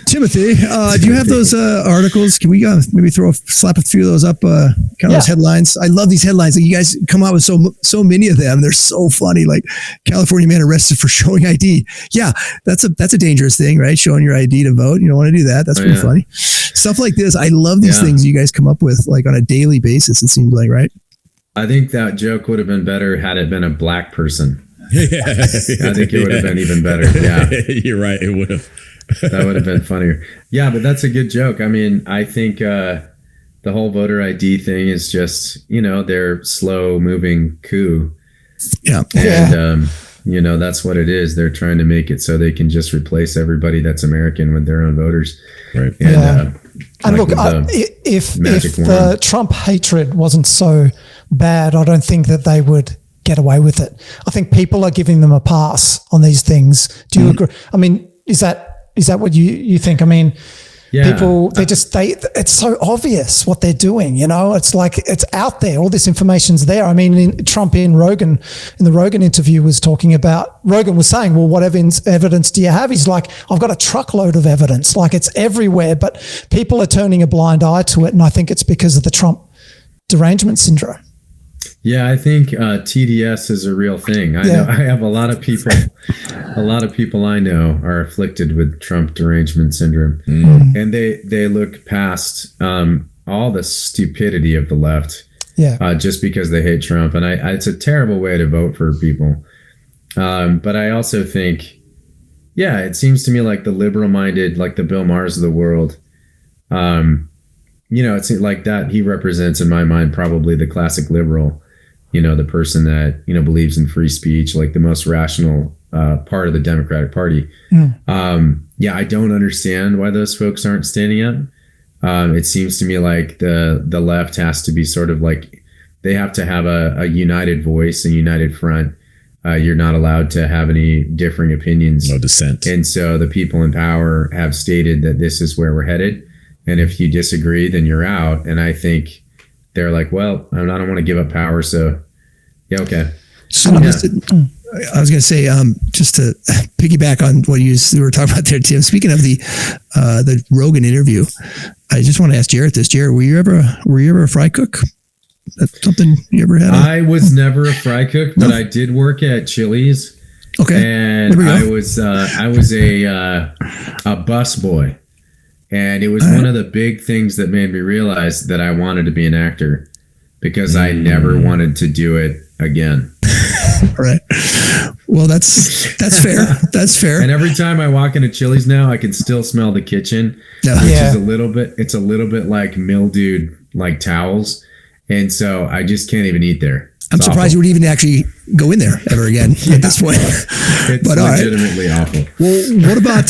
Timothy, do you have those articles? Can we maybe slap a few of those up? Those headlines. I love these headlines. Like, you guys come out with so many of them. They're so funny. Like, California man arrested for showing ID. Yeah, that's a dangerous thing, right? Showing your ID to vote. You don't want to do that. That's pretty funny. Stuff like this. I love these things you guys come up with, like, on a daily basis. It seems like, right? I think that joke would have been better had it been a black person. I think it would have been even better. Yeah, you're right. It would have. That would have been funnier. Yeah, but that's a good joke. I mean, I think the whole voter ID thing is just, their slow moving coup. Yeah. And, that's what it is. They're trying to make it so they can just replace everybody that's American with their own voters. Right. And, and look, if the Trump hatred wasn't so bad, I don't think that they would get away with it. I think people are giving them a pass on these things. Do you agree? I mean, is that what you think? I mean, people, it's so obvious what they're doing, it's like, it's out there. All this information's there. I mean, Trump in the Rogan interview Rogan was saying, well, what evidence do you have? He's like, I've got a truckload of evidence. Like, it's everywhere, but people are turning a blind eye to it. And I think it's because of the Trump derangement syndrome. Yeah, I think TDS is a real thing. I know I have a lot of people I know are afflicted with Trump derangement syndrome, and they look past all the stupidity of the left, just because they hate Trump, and it's a terrible way to vote for people. But I also think, it seems to me like the liberal-minded, like the Bill Maher's of the world. It's like that. He represents, in my mind, probably the classic liberal. The person that, believes in free speech, like the most rational part of the Democratic Party. I don't understand why those folks aren't standing up. It seems to me like the left has to be sort of like, they have to have a united voice and united front. You're not allowed to have any differing opinions. No dissent. And so the people in power have stated that this is where we're headed. And if you disagree, then you're out. And I think they're like, well, I don't want to give up power. So, okay. So I was going to say, just to piggyback on what you were talking about there, Tim, speaking of the Rogan interview, I just want to ask Jarret this. Jarret, were you ever a fry cook? That's something you ever had? I was never a fry cook, but I did work at Chili's. Okay. And I was a bus boy. And it was one of the big things that made me realize that I wanted to be an actor, because I never wanted to do it again. Right. Well, that's fair. That's fair. And every time I walk into Chili's now, I can still smell the kitchen, which is it's a little bit like mildewed, like towels. And so I just can't even eat there. I'm surprised you would even actually go in there ever again at this point. It's But legitimately awful. Well, what about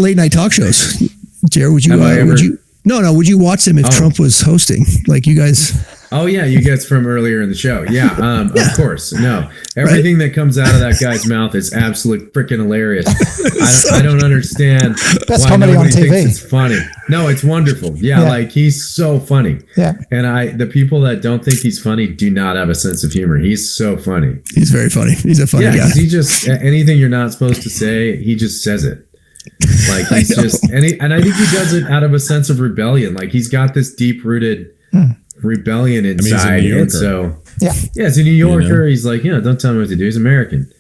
late night talk shows? Jared, would you would you watch them if Trump was hosting? Like you guys? Oh yeah, you guys from earlier in the show. Yeah, of course. No, everything that comes out of that guy's mouth is absolutely freaking hilarious. I don't understand Best why comedy nobody on TV. thinks it's funny. No, it's wonderful. Yeah, like he's so funny. Yeah. And the people that don't think he's funny do not have a sense of humor. He's so funny. He's very funny. He's a funny guy. 'Cause he just anything you're not supposed to say, he just says it. Like he's just and I think he does it out of a sense of rebellion. Like he's got this deep rooted rebellion inside, and so he's a New Yorker. He's like, don't tell me what to do. He's American.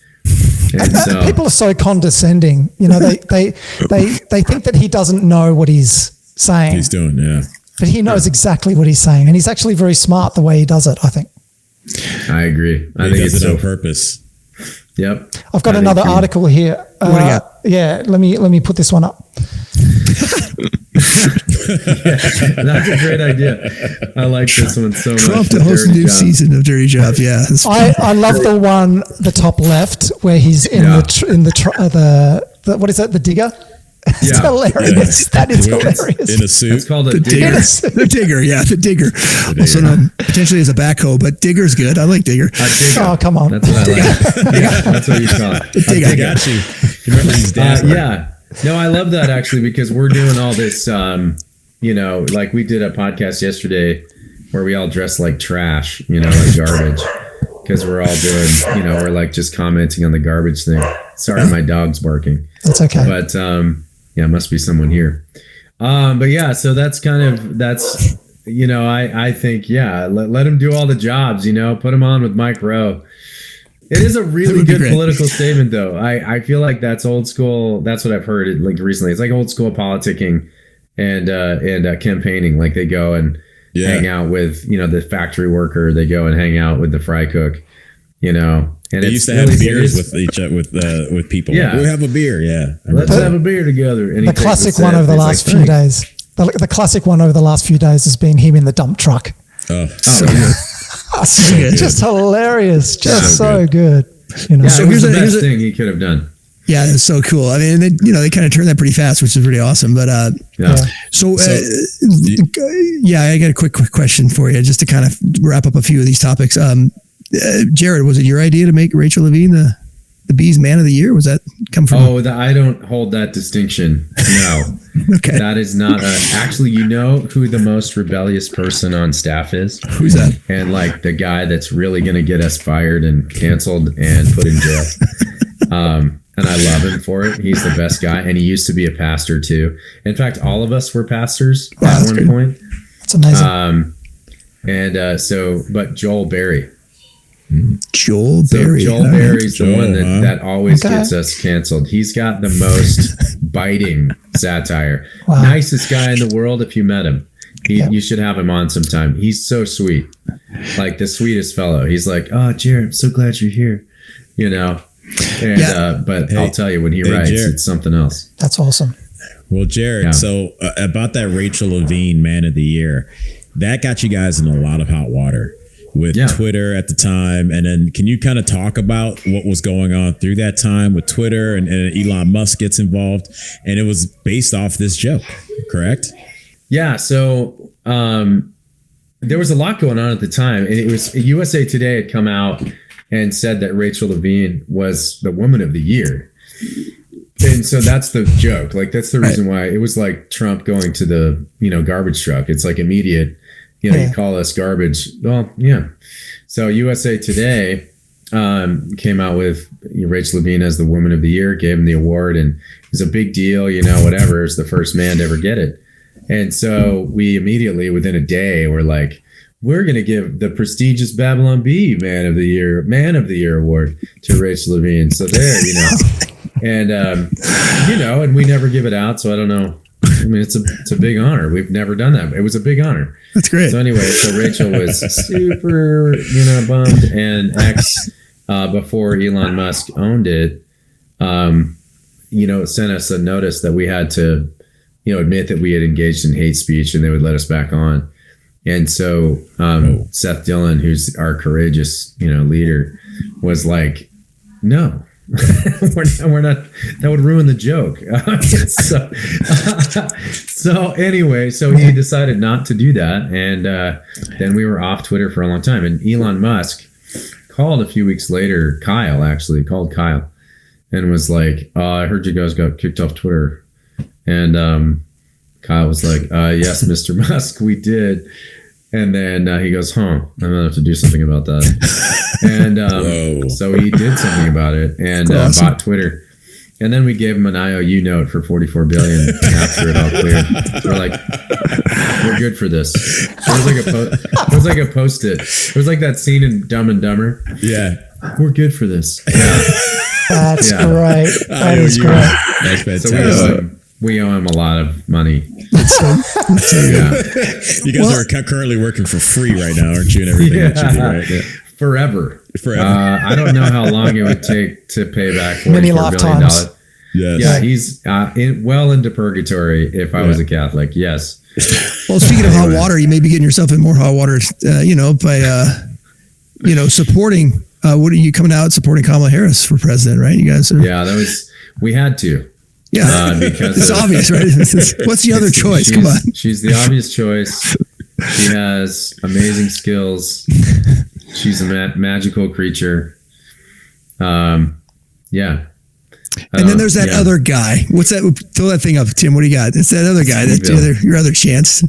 And so people are so condescending. They think that he doesn't know what he's saying. He's doing, but he knows exactly what he's saying, and he's actually very smart the way he does it. I think. I agree. I think does it's it on purpose. Yep. I've got another article here. What do you got? Yeah, let me put this one up. That's a great idea. I like this one so much. Trump to host a new season of Dirty Job. Yeah, I love the top left where he's in the what is that? The digger. It's hilarious. That is hilarious. In a suit. It's called a digger. The digger. Yeah, the digger. Also known potentially as a backhoe, but digger's good. I like digger. Oh, come on. That's what I like. Yeah, that's what you call it. Digger. I got you. You remember these days? No, I love that actually because we're doing all this, like we did a podcast yesterday where we all dress like trash, like garbage, because we're all doing, we're like just commenting on the garbage thing. Sorry, my dog's barking. That's okay. But must be someone here. But yeah, so that's I think, let him do all the jobs, put him on with Mike Rowe. It is a really good political statement, though. I feel like that's old school. That's what I've heard recently. It's like old school politicking and campaigning. Like they go and hang out with, the factory worker. They go and hang out with the fry cook, And they used to have beers with people. Yeah. Like, we'll have a beer. Yeah. Let's have a beer together. And the classic one over the last few days. The classic one over the last few days has been him in the dump truck. So good. Just hilarious. Just so good. So here's the best thing he could have done. Yeah, it's so cool. I mean, they kind of turned that pretty fast, which is pretty awesome. But I got a quick question for you, just to kind of wrap up a few of these topics. Jared, was it your idea to make Rachel Levine the Bees Man of the Year? Was that come from? I don't hold that distinction. No. Okay. That is not actually, who the most rebellious person on staff is? Who's that? And like the guy that's really going to get us fired and canceled and put in jail. And I love him for it. He's the best guy. And he used to be a pastor too. In fact, all of us were pastors at one point. That's amazing. But Joel Berry. Joel Berry's the one that always gets us canceled. He's got the most biting satire. Wow. Nicest guy in the world if you met him. You should have him on sometime. He's so sweet. Like the sweetest fellow. He's like, "Oh, Jared, I'm so glad you're here." But I'll tell you, when he writes, Jared, it's something else. That's awesome. Well, Jared, so about that Rachel Levine Man of the Year, that got you guys in a lot of hot water with Twitter at the time. And then can you kind of talk about what was going on through that time with Twitter and Elon Musk gets involved? And it was based off this joke, correct? Yeah. So there was a lot going on at the time. And it was USA Today had come out and said that Rachel Levine was the Woman of the Year. And so that's the joke. Like, that's the reason why it was like Trump going to the, garbage truck. It's like immediate. You call us garbage. Well, yeah. So USA Today came out with Rachel Levine as the Woman of the Year, gave him the award, and it was a big deal, whatever. It's the first man to ever get it. And so we immediately, within a day, were like, we're going to give the prestigious Babylon Bee Man of the Year award to Rachel Levine. So there, and, and we never give it out. So I don't know. I mean, it's a big honor. We've never done that. It was a big honor. That's great. So anyway, Rachel was super, bummed, and before Elon Musk owned it, sent us a notice that we had to, admit that we had engaged in hate speech, and they would let us back on. And so Seth Dillon, who's our courageous, leader, was like, no. we're not. That would ruin the joke. So anyway, so he decided not to do that, and then we were off Twitter for a long time. And Elon Musk called a few weeks later. Kyle and was like, "I heard you guys got kicked off Twitter," and Kyle was like, "Yes, Mr. Musk, we did." And then he goes, I'm gonna have to do something about that. And so he did something about it and bought Twitter. And then we gave him an IOU note for $44 billion after it all cleared. We're like, we're good for this. It was like a post-it. It was like that scene in Dumb and Dumber. Yeah, we're good for this. Yeah. That's great. That is great. That's fantastic. So we owe him a lot of money. You guys are currently working for free right now, aren't you? And everything that you do, right? Yeah. Forever. I don't know how long it would take to pay back $44 billion. Yes. Yeah, he's well into purgatory if I was a Catholic. Yes. Well, speaking of hot water, you may be getting yourself in more hot water, by supporting. What are you coming out supporting Kamala Harris for president? Right? You guys are. Yeah, we had to. Yeah, because it's obvious, right? What's the other choice? Come on. She's the obvious choice. She has amazing skills. She's a magical creature. Yeah. And then there's that other guy. What's that? Throw that thing up, Tim. What do you got? It's that other guy. That's your other chance.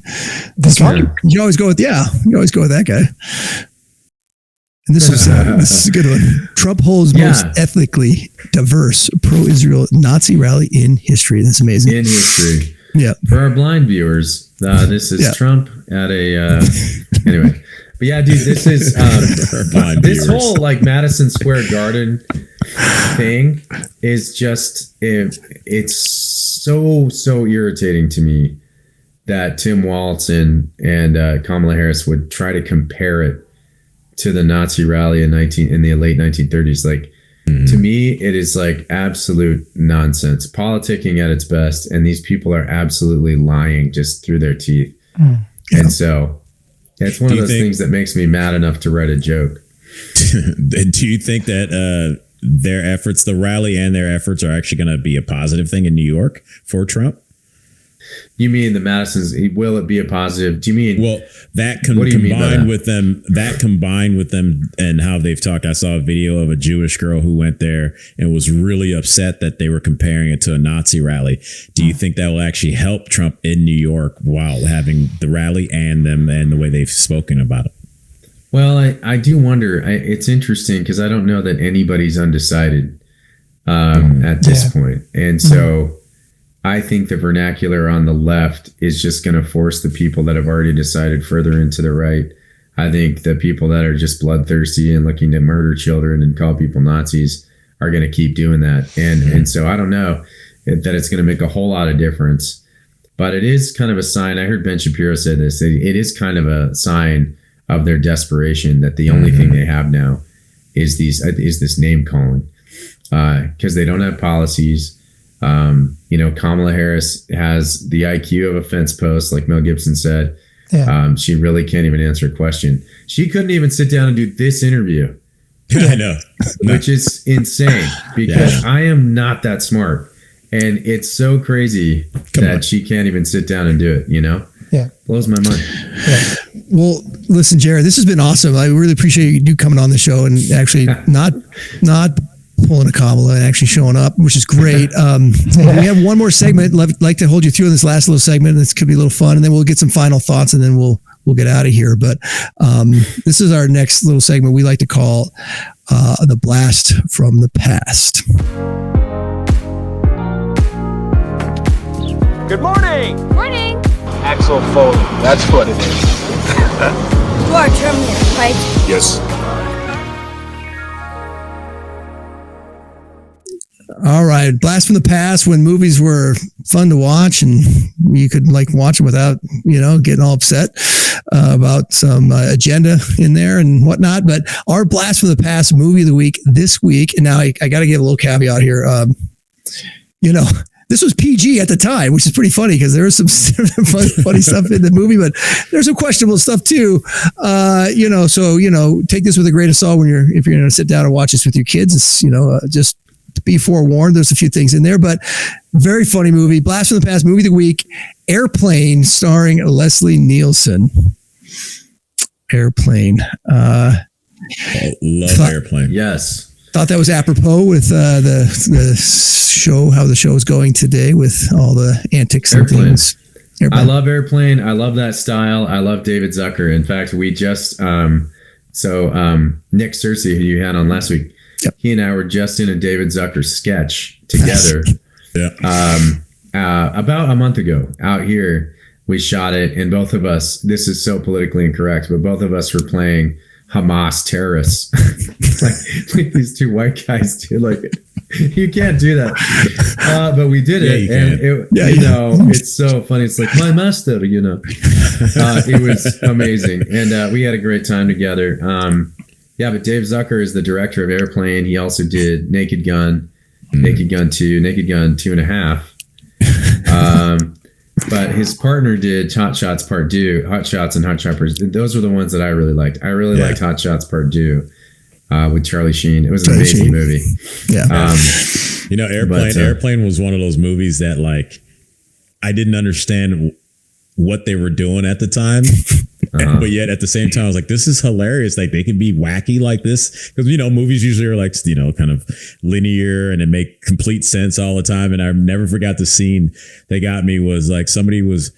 You always go with that guy. And this is a good one. Trump holds most ethnically diverse pro-Israel Nazi rally in history. That's amazing. In history. Yeah. For our blind viewers, this is Trump at a anyway. But yeah, dude, this is this whole like Madison Square Garden thing is just it's so irritating to me that Tim Walz and Kamala Harris would try to compare it to the Nazi rally in the late 1930s. Like, to me, it is like absolute nonsense, politicking at its best, and these people are absolutely lying just through their teeth. And so it's one of those things that makes me mad enough to write a joke. Do you think that their efforts, the rally and their efforts, are actually going to be a positive thing in New York for Trump? You mean the Madisons? Will it be a positive? Do you mean? Well, combined with them and how they've talked. I saw a video of a Jewish girl who went there and was really upset that they were comparing it to a Nazi rally. Do you think that will actually help Trump in New York while having the rally and them and the way they've spoken about it? Well, I do wonder. It's interesting because I don't know that anybody's undecided at this point, and so. I think the vernacular on the left is just going to force the people that have already decided further into the right. I think the people that are just bloodthirsty and looking to murder children and call people Nazis are going to keep doing that. And so I don't know that it's going to make a whole lot of difference, but it is kind of a sign. I heard Ben Shapiro say this. It is kind of a sign of their desperation that the only thing they have now is this name calling because they don't have policies. Kamala Harris has the IQ of a fence post, like Mel Gibson said. Yeah. She really can't even answer a question. She couldn't even sit down and do this interview. I know. Which is insane because I am not that smart. And it's so crazy that she can't even sit down and do it, Yeah. Blows my mind. Yeah. Well, listen, Jared, this has been awesome. I really appreciate you coming on the show and actually not pulling a Kamala and actually showing up, which is great. We have one more segment. Like to hold you through in this last little segment. This could be a little fun, and then we'll get some final thoughts, and then we'll get out of here. But this is our next little segment we like to call the blast from the past. Good morning. Morning. Axel Foley. That's what it is. You are Terminator, right? Yes. All right. Blast from the past when movies were fun to watch and you could watch them without, getting all upset about some agenda in there and whatnot. But our blast from the past movie of the week this week. And now I got to give a little caveat here. this was PG at the time, which is pretty funny because there was some funny stuff in the movie, but there's some questionable stuff too. So take this with a grain of salt if you're going to sit down and watch this with your kids. It's just to be forewarned. There's a few things in there, but very funny movie. Blast from the Past, movie of the week. Airplane, starring Leslie Nielsen. Airplane. Love Airplane. Yes. Thought that was apropos with the show, how the show is going today with all the antics and things. I love Airplane. I love that style. I love David Zucker. In fact, we just Nick Searcy, who you had on last week, he and I were just in a David Zucker sketch together. About a month ago out here, we shot it, and both of us, this is so politically incorrect, but both of us were playing Hamas terrorists. like these two white guys do. Like, you can't do that. But we did it, and it's so funny. It's like, my master, it was amazing, and we had a great time together. But Dave Zucker is the director of Airplane. He also did Naked Gun, Naked Gun 2, Naked Gun 2.5. But his partner did Hot Shots Part 2, Hot Shots and Hot Shoppers. Those were the ones that I really liked. I really liked Hot Shots Part 2 with Charlie Sheen. It was an amazing movie. Yeah. Airplane was one of those movies that, like, I didn't understand what they were doing at the time. But yet at the same time, I was like, this is hilarious. Like, they can be wacky like this. Because, movies usually are like, kind of linear and it make complete sense all the time. And I never forgot the scene that got me was like somebody was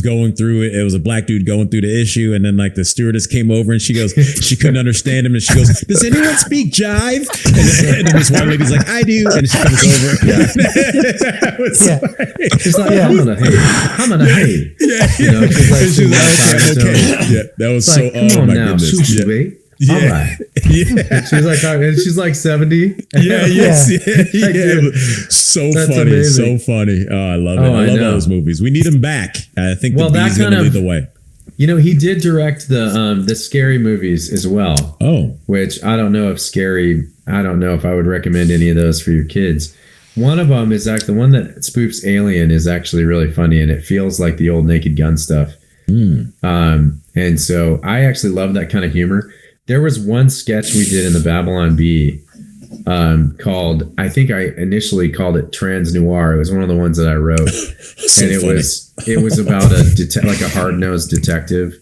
going through it. It was a black dude going through the issue. And then like the stewardess came over and she goes, she couldn't understand him. And she goes, does anyone speak jive? And then this one lady's like, I do. And she comes over. It's like, I'm gonna hate. That was so, oh my goodness. All right. She's like 70. So That's funny. amazing. So funny. Oh, I love it. I love those movies. We need them back. I think the Bee's going to lead the way. He did direct the Scary movies as well. Oh. Which I don't know if I would recommend any of those for your kids. One of them is actually the one that spoofs Alien is actually really funny, and it feels like the old Naked Gun stuff. And so I actually love that kind of humor. There was one sketch we did in the Babylon Bee called, I think I initially called it Trans Noir. It was one of the ones that I wrote. And it was about a hard-nosed detective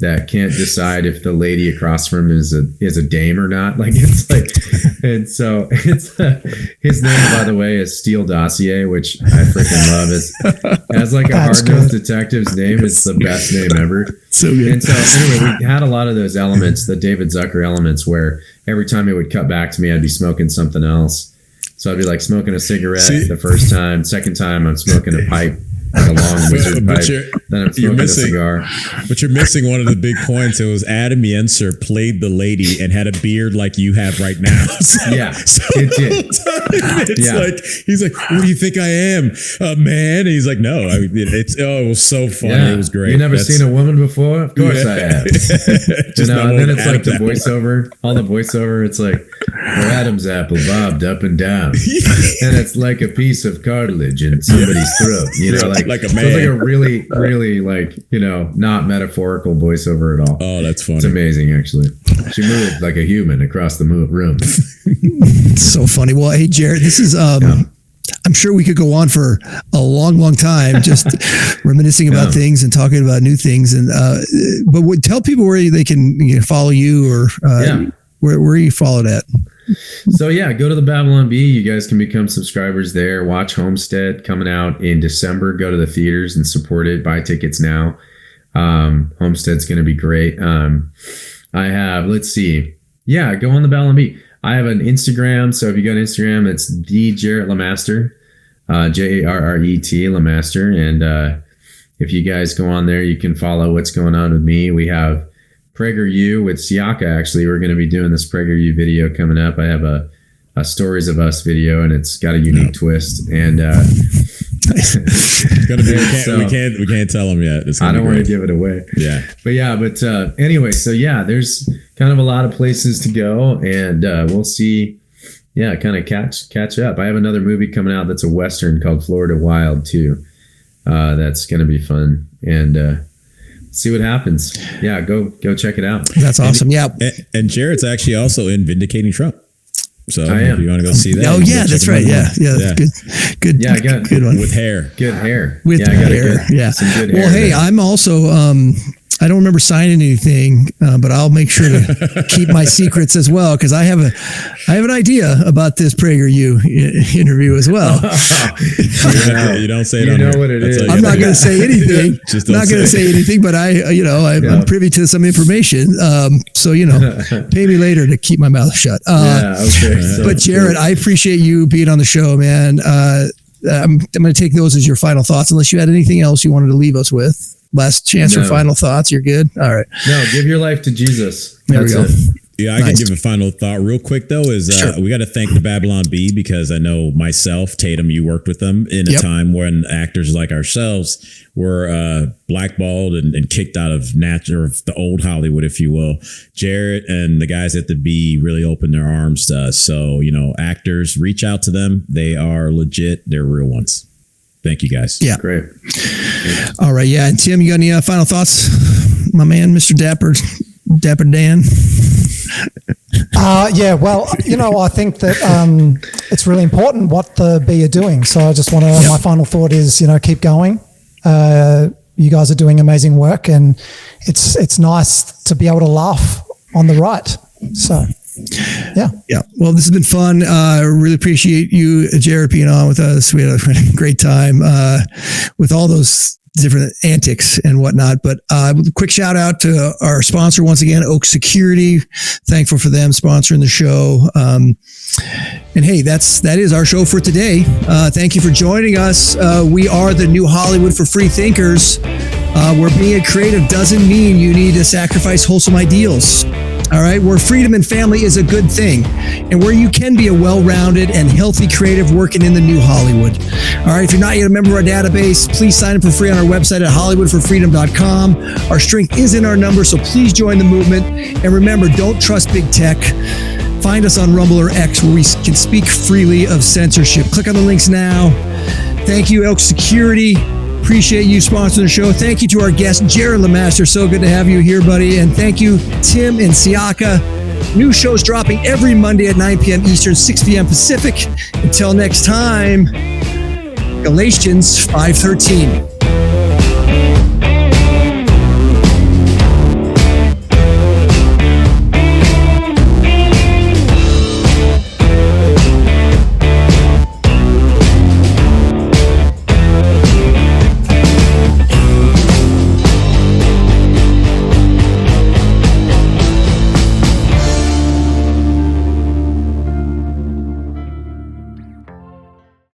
that can't decide if the lady across from him is a dame or not. Like, it's like, and so it's his name, by the way, is Steele Dossier, which I freaking love. As like a hard-nosed detective's name, it's the best name ever. So good. And so anyway, we had a lot of those elements, the David Zucker elements, where every time it would cut back to me, I'd be smoking something else. So I'd be like smoking a cigarette the first time, second time I'm smoking a pipe. Like a long wizard pipe. Then I'm smoking a cigar. But you're missing one of the big points. It was Adam Yenser played the lady and had a beard like you have right now. It did. It's like, he's like, what do you think I am? A man? And he's like, no. I mean, it was so funny. Yeah. It was great. You never seen a woman before? Of course I have. And then it's like the voiceover. All the voiceover. It's like, where Adam's apple bobbed up and down. And it's like a piece of cartilage in somebody's throat. Like a man. So it's like a really, really not metaphorical voiceover at all. Oh, that's funny. It's amazing, actually. She moved like a human across the room. So funny. Well, hey, Jarret, this is, I'm sure we could go on for a long, long time, just reminiscing about things and talking about new things. And, but tell people where they can follow you or where are you followed at? So go to the Babylon Bee. You guys can become subscribers there. Watch Homestead coming out in December. Go to the theaters and support it. Buy tickets now. Homestead's going to be great. I have, go on the Babylon Bee. I have an Instagram. So if you go to Instagram, it's the Jarret LeMaster, Jarret LeMaster. And if you guys go on there, you can follow what's going on with me. We have PragerU with Siaka. Actually, we're going to be doing this PragerU video coming up. I have a Stories of Us video, and it's got a unique twist. And it's gonna be. We can't tell them yet. I don't want to give it away. But anyway, so there's kind of a lot of places to go, and we'll see kind of catch up. I have another movie coming out that's a Western called Florida Wild too. That's going to be fun, and see what happens. Yeah, go check it out. That's awesome. And Jarret's actually also in Vindicating Trump. So if you want to go see that. Oh yeah, that's right. Yeah. Good. Yeah, I got good one with hair. Good hair. With hair. Yeah. Some good hair. Well, hey, I'm also. I don't remember signing anything, but I'll make sure to keep my secrets as well, because I have an idea about this PragerU interview as well. You don't say it. You know what it is. I'm not going to say anything. Not going to say anything, but I'm privy to some information. So pay me later to keep my mouth shut. Okay. But Jarret, I appreciate you being on the show, man. I'm going to take those as your final thoughts, unless you had anything else you wanted to leave us with. Last chance for final thoughts. You're good. All right. No, give your life to Jesus. There we go. Yeah, I can give a final thought real quick though. We got to thank the Babylon Bee, because I know myself, Tatum, you worked with them in a time when actors like ourselves were blackballed and kicked out of the old Hollywood, if you will. Jarret and the guys at the Bee really opened their arms to us. So actors, reach out to them. They are legit. They're real ones. Thank you, guys. Yeah. Great. All right. Yeah. And Tim, you got any final thoughts, my man, Mr. Dapper Dan? Well, I think that it's really important what the Bee are doing. So I just want to, my final thought is, keep going. You guys are doing amazing work, and it's nice to be able to laugh on the right. So, yeah. Well, this has been fun. I really appreciate you, Jarret, being on with us. We had a great time with all those different antics and whatnot. But quick shout out to our sponsor once again, Oak Security. Thankful for them sponsoring the show. And hey, that is our show for today. Thank you for joining us. We are the new Hollywood for free thinkers. Where being a creative doesn't mean you need to sacrifice wholesome ideals. All right, where freedom and family is a good thing, and where you can be a well-rounded and healthy creative working in the new Hollywood. All right, if you're not yet a member of our database, please sign up for free on our website at hollywoodforfreedom.com. Our strength is in our numbers, so please join the movement. And remember, don't trust big tech. Find us on Rumble or X, where we can speak freely of censorship. Click on the links now. Thank you, Oak Security. Appreciate you sponsoring the show. Thank you to our guest, Jarret LeMaster. So good to have you here, buddy. And thank you, Tim and Siaka. New shows dropping every Monday at 9 p.m. Eastern, 6 p.m. Pacific. Until next time, Galatians 5:13.